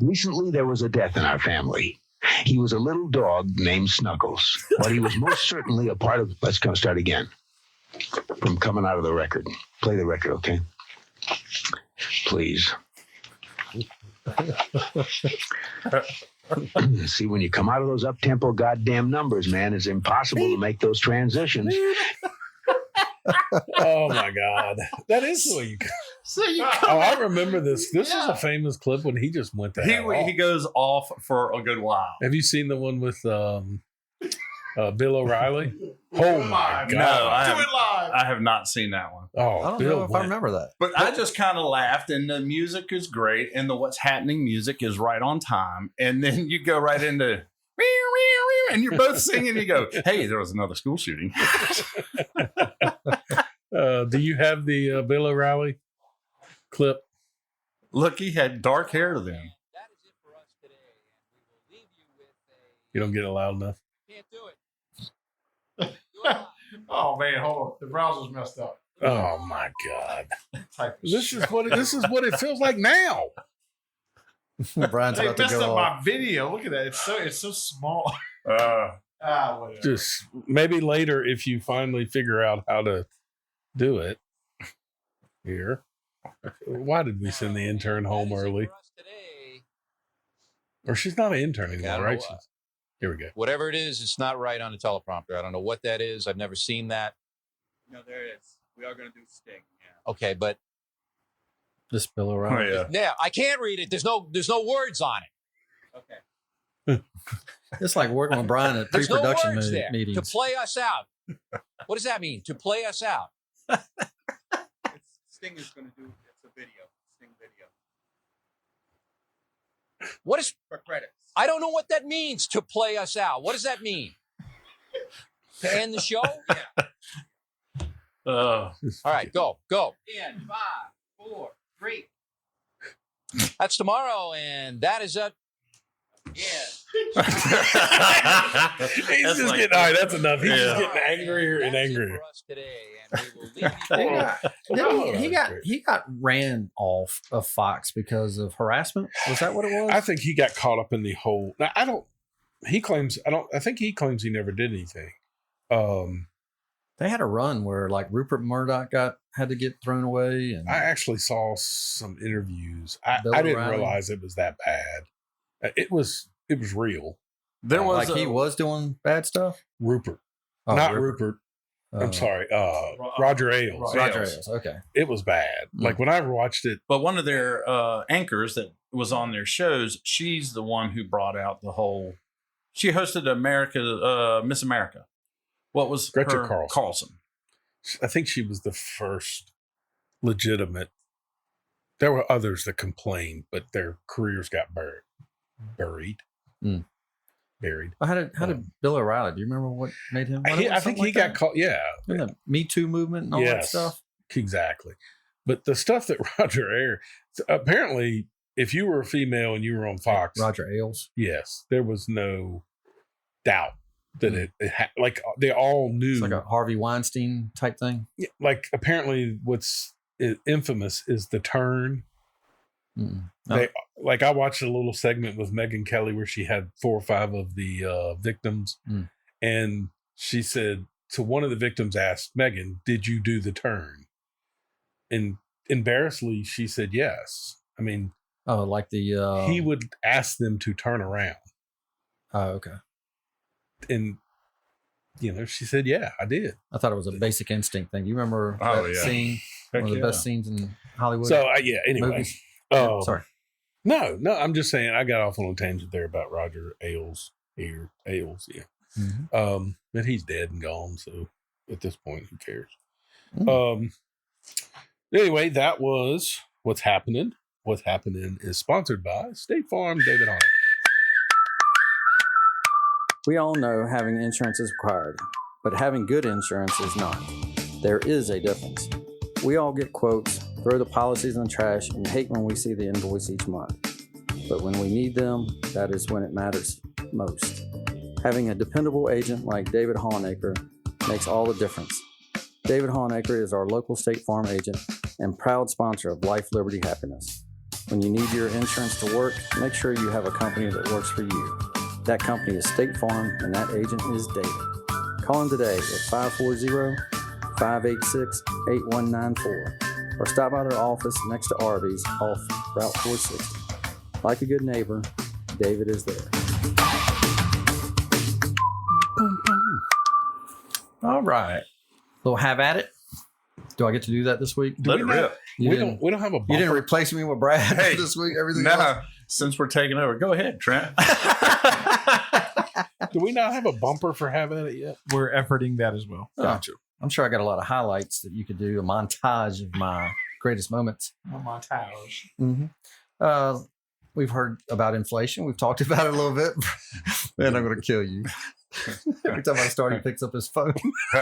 Recently, there was a death in our family. He was a little dog named Snuggles, but he was most certainly a part of... Let's go start again. From coming out of the record. Play the record, okay? Please. See, when you come out of those up-tempo goddamn numbers, man, it's impossible to make those transitions. Oh my God. That is the way you Oh, I remember this. This is a famous clip when he just went to hell off. he goes off for a good while. Have you seen the one with Bill O'Reilly. Oh my God! No, Do it live. I have not seen that one. Oh, I don't Bill know if I went- remember that. But I just kind of laughed, and the music is great, and the what's happening music is right on time, and then you go right into and you're both singing. You go, "Hey, there was another school shooting." Do you have the Bill O'Reilly clip? Look, he had dark hair then. That is it for us today, and we will leave you with a. You don't get it loud enough. Can't do it. Oh man, hold on. The browser's messed up. Oh my God! Type of This shit. is what it feels like now. Brian's They about to messed go up off. my video. Look at that. It's so small. Whatever. Just maybe later if you finally figure out how to do it. Here. Why did we send the intern home early? Or she's not an intern I anymore, don't right? know. Here we go. Whatever it is, it's not right on the teleprompter. I don't know what that is. I've never seen that. No, there it is. We are going to do Sting. Yeah. Okay, but Just Bill O'Reilly. Oh, yeah. yeah, I can't read it. There's no words on it. Okay. It's like working with Brian at There's no pre-production words there meetings. to play us out. What does that mean? To play us out? Sting is going to do. It's a video. Sting video What is? for credits. I don't know what that means. To play us out. What does that mean? To end the show? Oh, All right, go. In 5, 4, 3. That's tomorrow, and that is it. Yeah. He's just getting all right, that's enough. He's just getting angrier and That's it angrier. for us today, and we will leave you there. He got ran off of Fox because of harassment. Was that what it was? I think he got caught up in the whole. Now, I think he claims he never did anything. They had a run where like Rupert Murdoch had to get thrown away, and I actually saw some interviews. I Bill didn't O'Reilly. realize it was that bad. It was real. there was like he was doing bad stuff. Rupert, Oh, not Rupert. I'm sorry. Roger Ailes. Roger Ailes. Ailes. Okay. It was bad. Like when I watched it. But one of their anchors that was on their shows, she's the one who brought out the whole. She hosted Miss America. What was Gretchen her? Carlson. I think she was the first legitimate. There were others that complained, but their careers got buried. Mm. Buried. Well, how did Bill O'Reilly? Do you remember what made him? I think he got caught. Yeah, in the Me Too movement and all that stuff. Exactly. But the stuff that Roger Ailes, apparently, if you were a female and you were on Fox, Roger Ailes. yes, there was no doubt that it like they all knew. It's like a Harvey Weinstein type thing. Yeah, like apparently what's infamous is the turn. Mm. They like I watched a little segment with Megyn Kelly where she had 4 or 5 of the victims, and she said to one of the victims asked Megyn, "Did you do the turn?" And embarrassedly, she said yes. I mean, like the he would ask them to turn around. Oh, okay. And she said, "Yeah, I did." I thought it was a Basic Instinct thing. You remember that scene? Heck One of the yeah. best scenes in Hollywood. So anyway. movies? Sorry. No, I'm just saying I got off on a tangent there about Roger Ailes. Ailes, yeah. Mm-hmm. But he's dead and gone, so at this point, who cares? Anyway, that was What's Happening. What's Happening is sponsored by State Farm, David Hart. We all know having insurance is required, but having good insurance is not. There is a difference. We all get quotes, throw the policies in the trash, and hate when we see the invoice each month. But when we need them, that is when it matters most. Having a dependable agent like David Honaker makes all the difference. David Honaker is our local State Farm agent and proud sponsor of Life, Liberty, Happiness. When you need your insurance to work, make sure you have a company that works for you. That company is State Farm, and that agent is David. Call him today at 540-586-8194 or stop by their office next to Arby's off Route 460. Like a good neighbor, David is there. All right. Little have at it. Do I get to do that this week? Let it rip. We don't have a bumper. You didn't replace me with Brad this week? Everything else? Since we're taking over, go ahead, Trent. Do we not have a bumper for having it yet? We're efforting that as well. Gotcha. I'm sure I got a lot of highlights that you could do, a montage of my greatest moments. A montage. Mm-hmm. We've heard about inflation. We've talked about it a little bit. Man, I'm going to kill you. Every time I start, he picks up his phone. All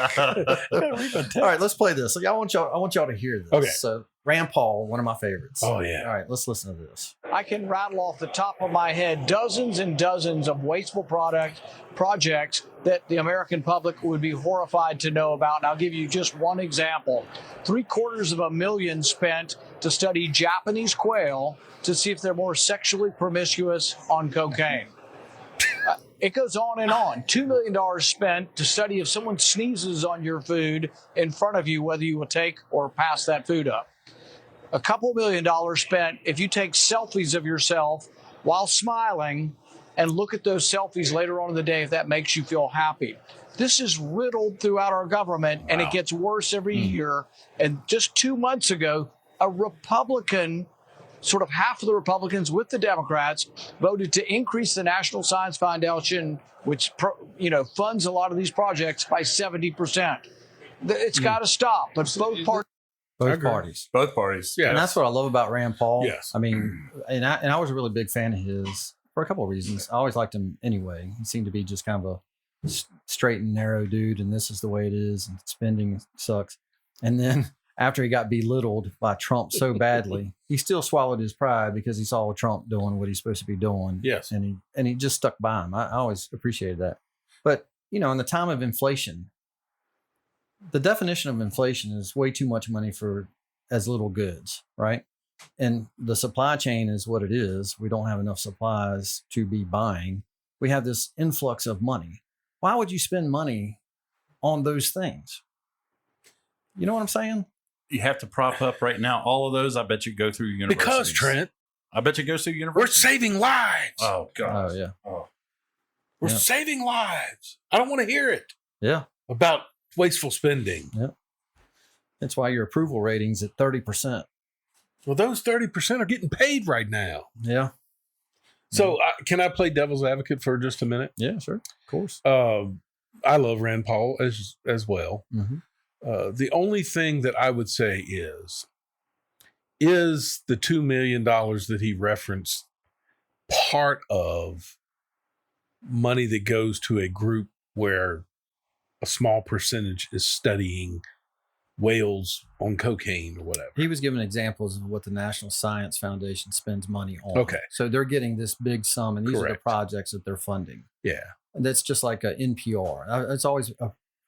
right, let's play this. I want y'all to hear this. Okay. So, Rand Paul, one of my favorites. Oh, yeah. All right, let's listen to this. I can rattle off the top of my head dozens and dozens of wasteful projects that the American public would be horrified to know about. And I'll give you just one example. $750,000 spent to study Japanese quail to see if they're more sexually promiscuous on cocaine. It goes on and on. $2 million spent to study if someone sneezes on your food in front of you, whether you will take or pass that food up. A couple $1 million spent if you take selfies of yourself while smiling and look at those selfies later on in the day if that makes you feel happy. This is riddled throughout our government, and it gets worse every year. And just 2 months ago, a Republican, sort of half of the Republicans with the Democrats, voted to increase the National Science Foundation, which funds a lot of these projects, by 70%. It's got to stop. But both parties. Both parties. Yeah. And that's what I love about Rand Paul. Yes. I mean, and I was a really big fan of his for a couple of reasons. I always liked him anyway. He seemed to be just kind of a straight and narrow dude, and this is the way it is, and spending sucks. And then after he got belittled by Trump so badly, he still swallowed his pride because he saw Trump doing what he's supposed to be doing. Yes. And he just stuck by him. I always appreciated that. But, in the time of inflation, the definition of inflation is way too much money for as little goods, right? And the supply chain is what it is. We don't have enough supplies to be buying. We have this influx of money. Why would you spend money on those things? You know what I'm saying? You have to prop up right now. All of those, I bet you go through universities. Because, Trent, I bet you go through we're universities. saving lives. Oh, God. Oh, yeah. Oh. We're saving lives. I don't want to hear it. Yeah. About wasteful spending. Yeah. That's why your approval rating's at 30%. Well, those 30% are getting paid right now. Yeah. So can I play devil's advocate for just a minute? Yeah, sure. Of course. I love Rand Paul as well. Mm-hmm. The only thing that I would say is the $2 million that he referenced part of money that goes to a group where a small percentage is studying whales on cocaine or whatever? He was giving examples of what the National Science Foundation spends money on. Okay. So they're getting this big sum, and these are the Correct. projects that they're funding. Yeah. And that's just like a NPR. It's always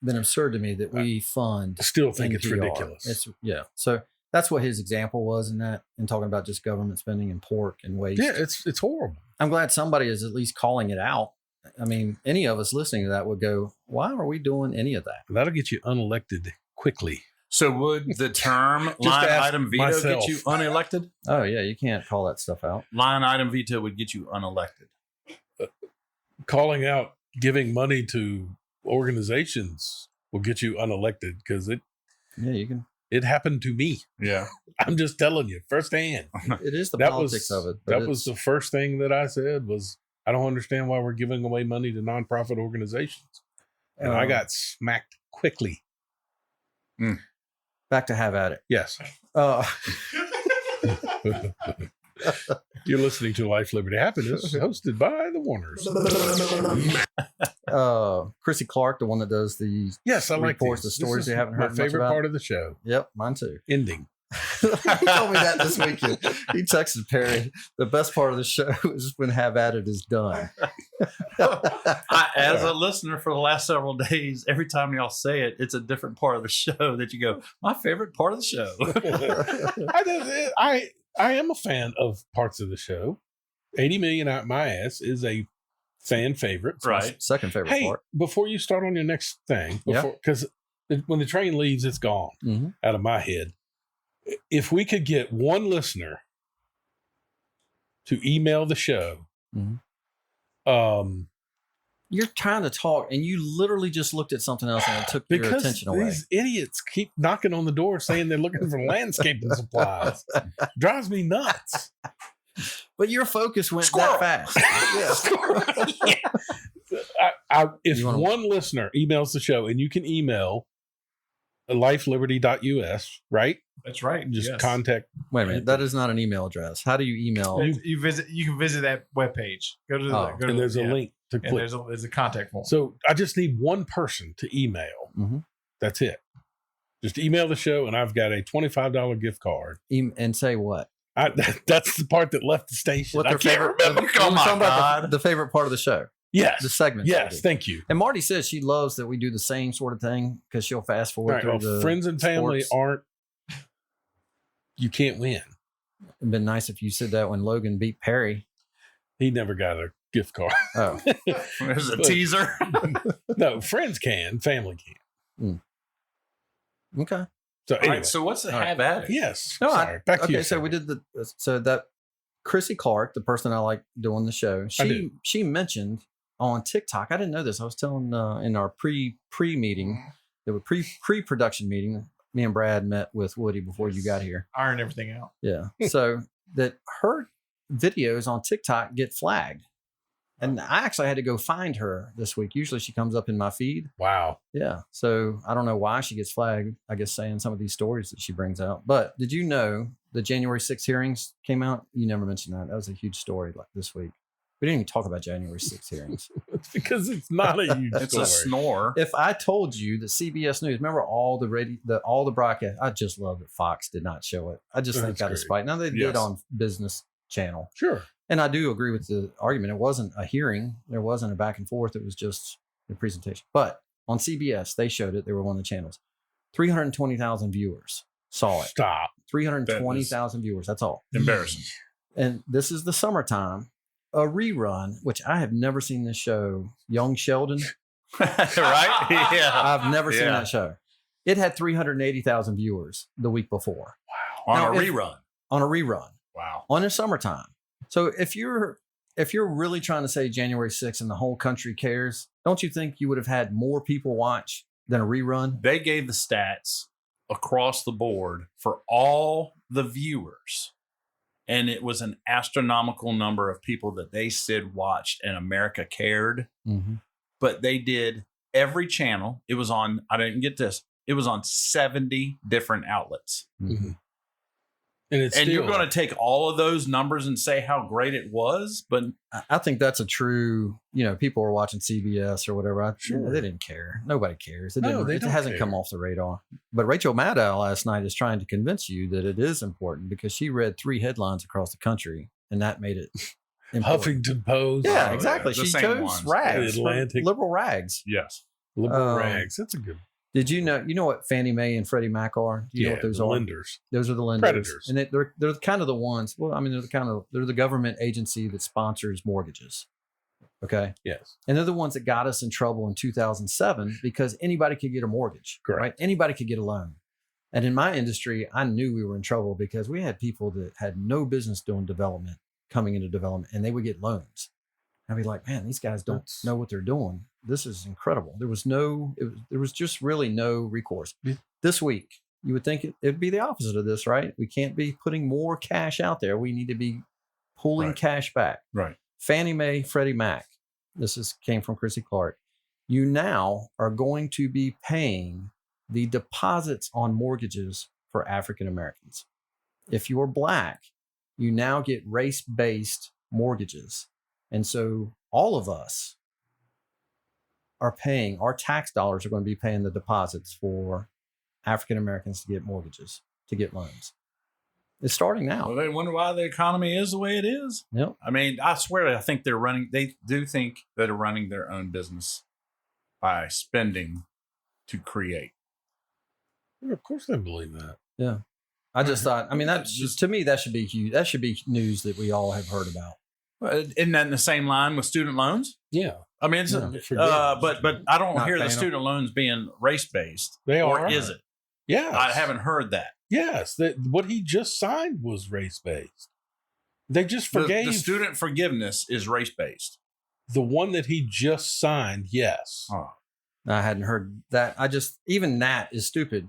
been absurd to me that we fund. I still think NPR. it's ridiculous. So that's what his example was in that, and talking about just government spending and pork and waste. Yeah, it's horrible. I'm glad somebody is at least calling it out. I mean, any of us listening to that would go, why are we doing any of that? That'll get you unelected quickly. So would the term line item veto myself. get you unelected? Oh, yeah, you can't call that stuff out. Line item veto would get you unelected. Calling out giving money to organizations will get you unelected because you can. It happened to me. Yeah. I'm just telling you firsthand. It is the politics of it. That was the first thing that I said was, I don't understand why we're giving away money to nonprofit organizations. And I got smacked quickly. Back to have at it. Yes. You're listening to Life, Liberty, Happiness, hosted by the Warners. Chrissy Clark, the one that does the I like reports, these. the stories This they haven't is heard my much favorite about. part of the show. Yep, mine too. Ending. He told me that this weekend. He texted Perry, the best part of the show is when Have At It is done. As a listener for the last several days, every time y'all say it, it's a different part of the show that you go, my favorite part of the show. I am a fan of parts of the show. 80 Million Out My Ass is a fan favorite. Right. Second favorite part. Before you start on your next thing, because when the train leaves, it's gone out of my head. If we could get one listener to email the show, you're trying to talk and you literally just looked at something else and it took your attention away. These idiots keep knocking on the door saying they're looking for landscaping supplies. Drives me nuts. But your focus went that fast. Yeah. If one listener emails the show, and you can email lifeliberty.us, right? That's right. Just contact. Wait a minute. That is not an email address. How do you email? You can visit that webpage. Go to the. And there's a link to click. There's a contact form. So I just need one person to email. Mm-hmm. That's it. Just email the show, and I've got a $25 gift card. And say what? That's the part that left the station. What I their can't favorite? remember. Oh my God! The favorite part of the show. Yes. The segment. Yes. Thank you. And Marty says she loves that we do the same sort of thing because she'll fast forward Right, through the friends and family sports. you can't win. It'd been nice if you said that when Logan beat Perry. He never got a gift card. Oh, there's a teaser. No, friends can, family can. Okay. So All anyway, right, so what's the have at it? Yes. No, Sorry. Back to you. So we did that Chrissy Clark, the person I like doing the show, she mentioned on TikTok. I didn't know this. I was telling in our pre-meeting, there were pre-production meeting. Me and Brad met with Woody before you got here. Iron everything out. Yeah. So that her videos on TikTok get flagged. And I actually had to go find her this week. Usually she comes up in my feed. Wow. Yeah. So I don't know why she gets flagged, I guess, saying some of these stories that she brings out. But did you know the January 6th hearings came out? You never mentioned that. That was a huge story like this week. We didn't even talk about January 6th hearings. It's because it's not a huge It's story. a snore. If I told you that CBS News, remember all the broadcast, I just love that Fox did not show it. I just think That's out of great. spite. Now they did on Business Channel. Sure. And I do agree with the argument. It wasn't a hearing. There wasn't a back and forth. It was just a presentation. But on CBS, they showed it. They were one of the channels. 320,000 viewers saw it. Stop. 320,000 viewers. That's all. Embarrassing. And this is the summertime. A rerun, which I have never seen this show, Young Sheldon. Right? Yeah. I've never seen that show. It had 380,000 viewers the week before. Wow. Now, On a rerun. On a rerun. Wow. On the summertime. So if you're really trying to say January 6th and the whole country cares, don't you think you would have had more people watch than a rerun? They gave the stats across the board for all the viewers. And it was an astronomical number of people that they said watched and America cared. Mm-hmm. But they did every channel. It was on, I didn't get this, it was on 70 different outlets. Mm-hmm. And you're going to take all of those numbers and say how great it was. But I think that's a true, people were watching CBS or whatever. Sure. They didn't care. Nobody cares. It don't hasn't care. come off the radar. But Rachel Maddow last night is trying to convince you that it is important because she read 3 headlines across the country and that made it important. Huffington Post. Yeah, exactly. The she same chose ones. rags. Atlantic. Liberal rags. yes. Liberal rags. That's a good. Did you know what Fannie Mae and Freddie Mac are? Do you know what those the are? lenders. Those are the lenders. Predators. And they're kind of the ones. Well, I mean, they're the government agency that sponsors mortgages. Okay. Yes. And they're the ones that got us in trouble in 2007 because anybody could get a mortgage. Correct. Right? Anybody could get a loan. And in my industry, I knew we were in trouble because we had people that had no business doing development coming into development and they would get loans. I'd be like, man, these guys don't know what they're doing. This is incredible. There was just really no recourse. Yeah. This week, you would think it'd be the opposite of this, right? We can't be putting more cash out there. We need to be pulling cash back. Right. Fannie Mae, Freddie Mac. Came from Chrissy Clark. You now are going to be paying the deposits on mortgages for African Americans. If you're Black, you now get race-based mortgages. And so all of us are paying, our tax dollars are going to be paying the deposits for African Americans to get mortgages, to get loans. It's starting now. Well, they wonder why the economy is the way it is. Yep. I mean, I swear, I think they do think that they're running their own business by spending to create. Yeah, of course they believe that. Yeah. I just thought, I mean, to me, that should be huge. That should be news that we all have heard about. Well, isn't that in the same line with student loans? Yeah. I mean, it's but I don't hear the student loans being race based. They or are. is it? Yeah. I haven't heard that. Yes. What he just signed was race based. They just forgave. The student forgiveness is race based. The one that he just signed, yes. Oh. I hadn't heard that. Even that is stupid.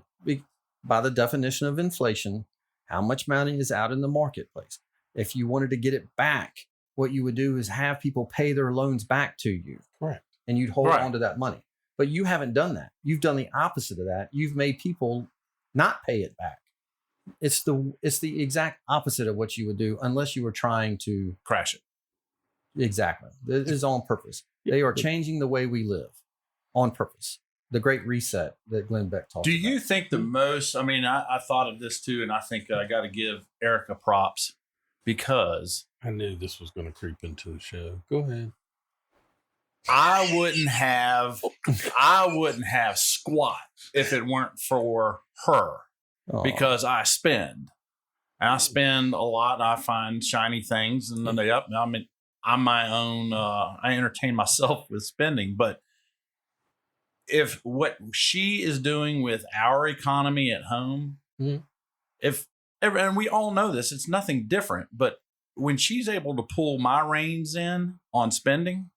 By the definition of inflation, how much money is out in the marketplace? If you wanted to get it back, what you would do is have people pay their loans back to you. Correct. and you'd hold Right. on to that money. But you haven't done that. You've done the opposite of that. You've made people not pay it back. It's the exact opposite of what you would do unless you were trying to Crash it. Exactly. It is on purpose. They are changing the way we live on purpose. The great reset that Glenn Beck talked Do about. you think the most, I mean, I thought of this too, and I think I got to give Erica props because I knew this was going to creep into the show. Go ahead. I wouldn't have squat if it weren't for her because I spend. And I spend a lot. And I find shiny things, and then I'm my own. I entertain myself with spending, but if what she is doing with our economy at home, and we all know this, it's nothing different. But when she's able to pull my reins in on spending,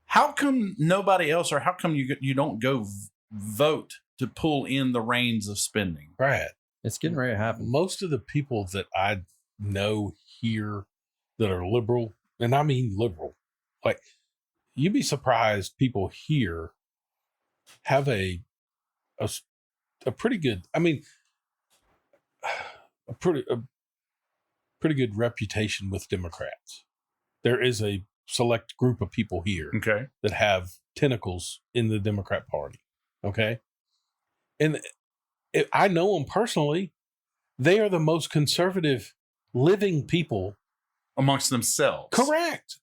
how come nobody else, or how come you don't go vote to pull in the reins of spending? Brad, it's getting ready to happen. Most of the people that I know here that are liberal, and I mean liberal, like you'd be surprised people here have a pretty good, I mean, a pretty good reputation with Democrats. There is a select group of people here that have tentacles in the Democrat Party. Okay. And I know them personally. They are the most conservative living people amongst themselves. Correct.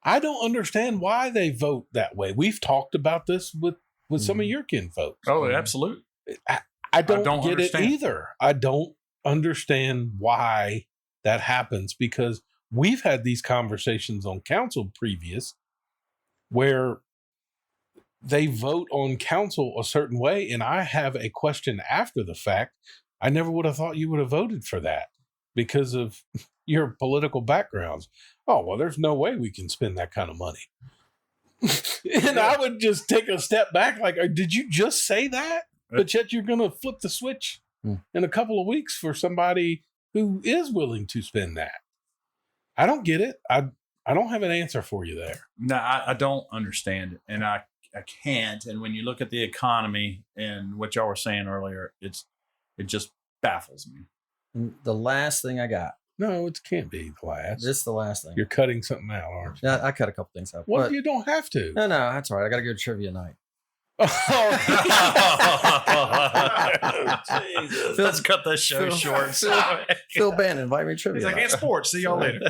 I don't understand why they vote that way. We've talked about this with some of your kin folks. Oh, absolutely. I don't get understand it either. I don't understand why that happens, because we've had these conversations on council previous where they vote on council a certain way. And I have a question after the fact. I never would have thought you would have voted for that because of your political backgrounds. Oh, well, there's no way we can spend that kind of money. And I would just take a step back like, did you just say that? But yet you're going to flip the switch in a couple of weeks for somebody who is willing to spend that. I don't get it. I don't have an answer for you there. No, I don't understand it. And I can't. And when you look at the economy and what y'all were saying earlier, it just baffles me. And the last thing I got. No, it can't be the last. This is the last thing. You're cutting something out, aren't you? Yeah, I cut a couple things out. Well, you don't have to. No, that's all right. I got to go to trivia night. Jesus. Let's cut this show short. Phil Bannon, invite me to trivia. He's like, night. and sports. See y'all later.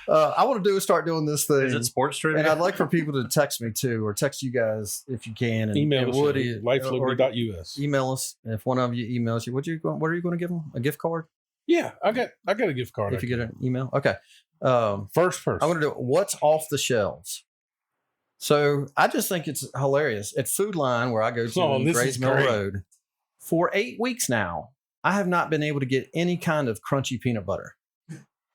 I want to start doing this thing. Is it sports trivia? And I'd like for people to text me too, or text you guys if you can. And, email us Woody, at lifeliberty.us. Email us if one of you emails you. What are you going to give them? A gift card? Yeah, I got a gift card. If you get an email, okay. First person. I'm going to do what's off the shelves. So I just think it's hilarious. At Food Line, where I go to on Grays Mill Road, for 8 weeks now, I have not been able to get any kind of crunchy peanut butter.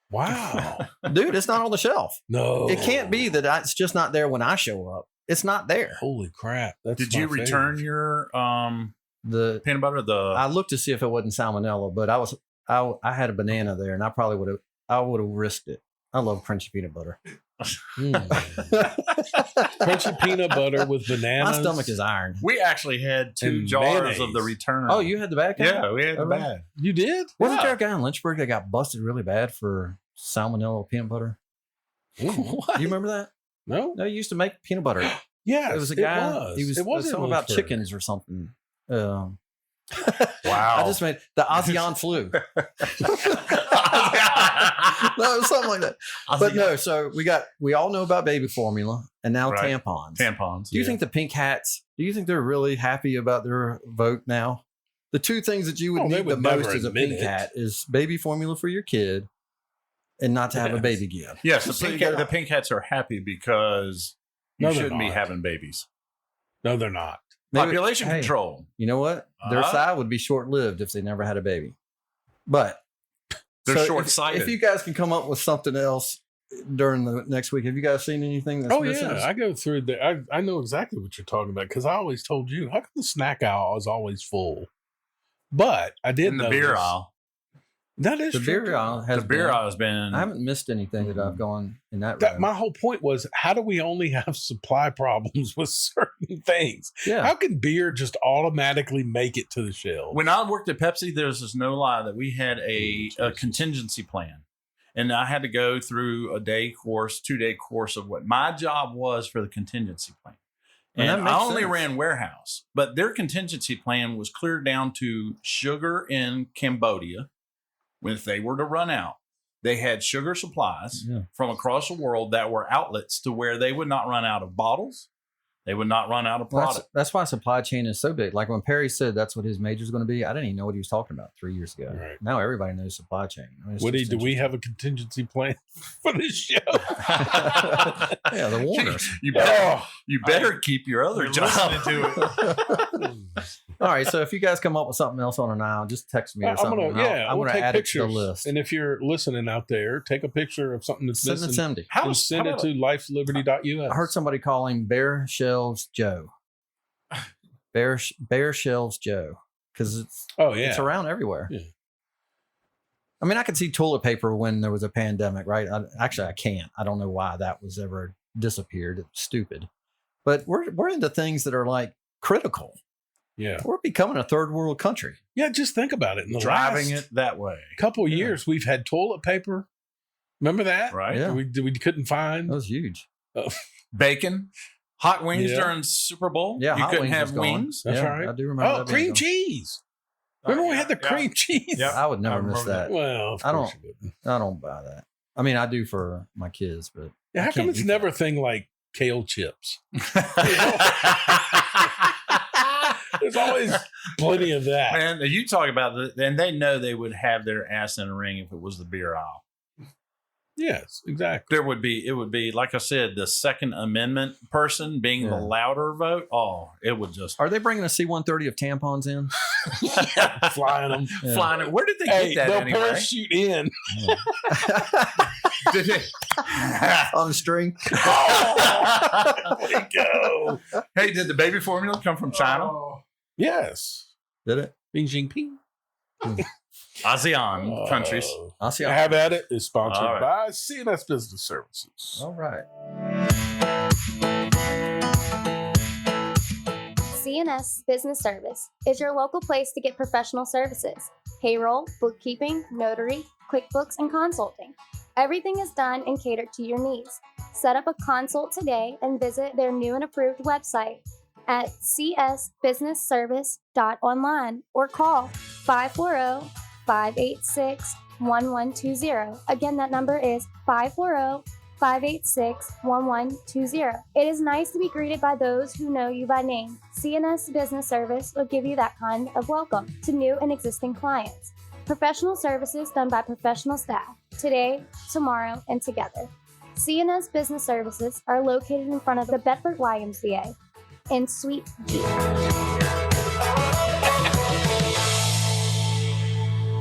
Wow. Dude, it's not on the shelf. No. It can't be that it's just not there when I show up. It's not there. Holy crap. Did you return your the peanut butter? I looked to see if it wasn't salmonella, but I had a banana there and I probably would have risked it. I love crunchy peanut butter. Crunchy peanut butter with bananas. My stomach is iron. We actually had 2 jars mayonnaise. of the return. Oh, you had the bad kind? Yeah, we had the bad. You did? Wasn't there a guy in Lynchburg that got busted really bad for salmonella peanut butter? What? Do you remember that? No. No, he used to make peanut butter. Yeah, it was a guy. He was something about Lynchburg. chickens or something. Wow. I just made the ASEAN flu. No, it was something like that. But no, so we all know about baby formula and now tampons. Tampons. Do you think the pink hats, do you think they're really happy about their vote now? The 2 things that you would need the most as a pink hat is baby formula for your kid and not to have a baby gift. Yes, the pink hats are happy because you shouldn't be having babies. No, they're not. Population control. You know what? Their side would be short-lived if they never had a baby. But they're short-sighted. If you guys can come up with something else during the next week, have you guys seen anything that's missing? Yeah, I go through I know exactly what you're talking about because I always told you, how come the snack aisle is always full? But I did in the beer aisle. That is The true. beer aisle has The beer been. aisle has been. I haven't missed anything that I've gone in that road. My whole point was, how do we only have supply problems with certain things? Yeah. How can beer just automatically make it to the shelf? When I worked at Pepsi, there's just no lie that we had a contingency plan. And I had to go through a 2-day course of what my job was for the contingency plan. And And that makes I only sense. ran warehouse, but their contingency plan was clear down to sugar in Cambodia. If they were to run out, they had sugar supplies from across the world that were outlets to where they would not run out of bottles. They would not run out of Well, product. that's why supply chain is so big. Like when Perry said that's what his major is going to be, I didn't even know what he was talking about 3 years ago. Right. Now everybody knows supply chain. I mean, it's Woody, just do we have a contingency plan for this show? Yeah, the Warners. You better keep your other job. All right, so if you guys come up with something else on an aisle, just text me or I'm something. gonna, I'm we'll gonna take add pictures. it to the list. And if you're listening out there, take a picture of something that's Send it to missing Cindy. and send it to lifeliberty.us. I heard somebody call him Bear Shelves Joe. Bear Shelves Joe, because it's around everywhere. Yeah. I mean, I could see toilet paper when there was a pandemic, right? I can't. I don't know why that was ever disappeared. It's stupid. But we're into things that are like critical. Yeah. We're becoming a third world country. Yeah, just think about it. In the Driving last it that way. couple of years, we've had toilet paper. Remember that? Right. Yeah. We couldn't find. That was huge. Bacon. Hot wings Yeah. during Super Bowl. Yeah, you hot couldn't wings have was gone. wings. That's Yeah, right. I do remember. Oh, that being cream gone. cheese. Remember we had the cream cheese? Yep. I would never I miss remember that. Well, of I course don't- you wouldn't. I don't buy that. I mean, I do for my kids, but Yeah, I how come can't it's eat never a that. thing like kale chips? There's always plenty of that. Man, you talk about it, and they know they would have their ass in a ring if it was the beer aisle. Yes, exactly. It would be, like I said, the Second Amendment person being the Yeah. louder vote. Oh, it would just Are they bringing a C-130 of tampons in? Flying them. Yeah. flying it. Where did they Hey, get that they'll anyway? parachute in. Did they? On the string. Oh, there you go. Hey, did the baby formula come from China? Yes. Did it? Bing Jinping. ASEAN countries. I'll see. Have at it is sponsored All right. by CNS Business Services. All right. CNS Business Service is your local place to get professional services, payroll, bookkeeping, notary, QuickBooks, and consulting. Everything is done and catered to your needs. Set up a consult today and visit their new and approved website at csbusinessservice.online or call 540-586-1120. Again, that number is 540-586-1120. It is nice to be greeted by those who know you by name. CNS Business Service will give you that kind of welcome to new and existing clients. Professional services done by professional staff, today, tomorrow, and together. CNS Business Services are located in front of the Bedford YMCA in Suite G.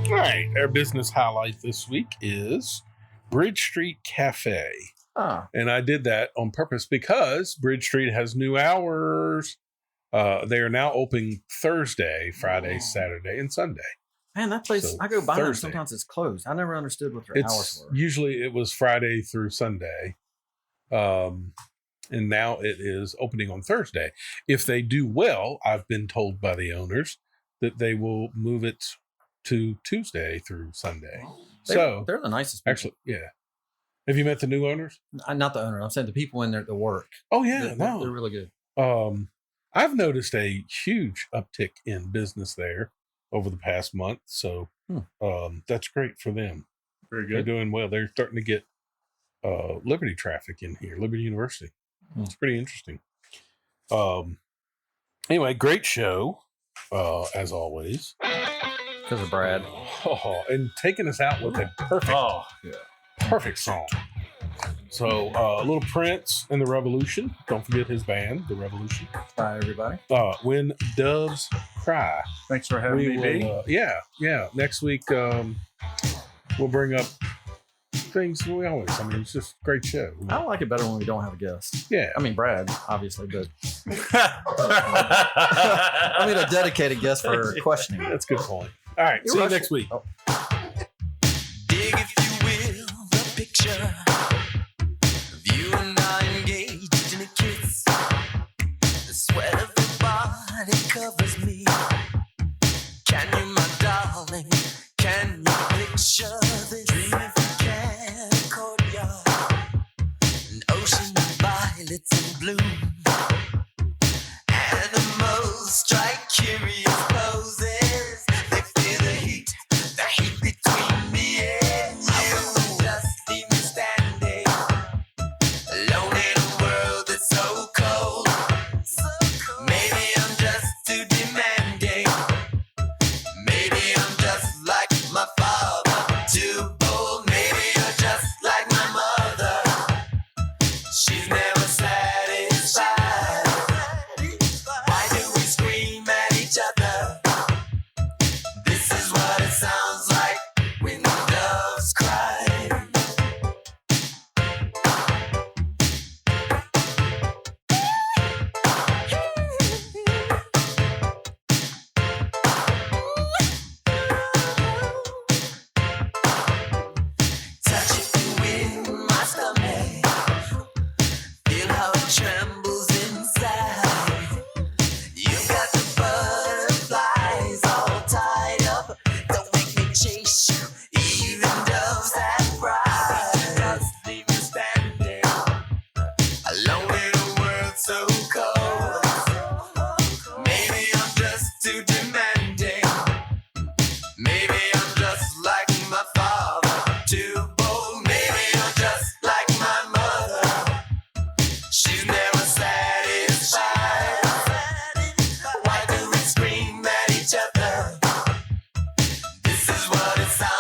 All right. Our business highlight this week is Bridge Street Cafe. Ah, And I did that on purpose because Bridge Street has new hours. They are now open Thursday, Friday, Saturday, and Sunday. man, that place, So, I go by there. Thursday. Sometimes it's closed. I never understood what their It's hours were. usually it was Friday through Sunday. And now it is opening on Thursday. If they do well, I've been told by the owners that they will move it to Tuesday through Sunday. They're the nicest people. Actually, yeah. Have you met the new owners? Not the owner. I'm saying the people in there that work. Oh yeah, They're really good. I've noticed a huge uptick in business there over the past month. So that's great for them. Very They're good. doing well. They're starting to get Liberty traffic in here, Liberty University. It's pretty interesting. Anyway, great show, as always. Because of Brad. Oh, and taking us out with a perfect song. So, Little Prince and the Revolution. Don't forget his band, The Revolution. Bye, everybody. When Doves Cry. Thanks for having me, B. Yeah. Next week, we'll bring up things we always. I mean, it's just a great show. I like it better when we don't have a guest. Yeah. I mean, Brad, obviously, but I mean, a dedicated guest for questioning. That's a good point. All right. You're See you rushing. next week. Oh. Dig, if you will, the picture of you and I engaged in a kiss. The sweat of your body covers me. Can you, my darling, can you picture this? Dream if you can, a courtyard, an ocean of violets in bloom. Animals strike curious poses. They feel the heat between me and you. I wouldn't just leave me standing alone in a world that's so cold. Maybe I'm just too demanding. Maybe I'm just like my father, too bold. Maybe you're just like my mother. She's never satisfied. Why do we scream at each other? This is what it sounds like when doves cry. Touch it in my stomach. Feel how it trembles inside. You got the butterflies all tied up. Don't make me chase you. Even doves have pride. Just leave me standing alone in a world so cold. Maybe I'm just too demanding. Maybe I'm just like my father, too bold. Maybe I'm just like my mother. She's never satisfied. Why do we scream at each other? This is what it sounds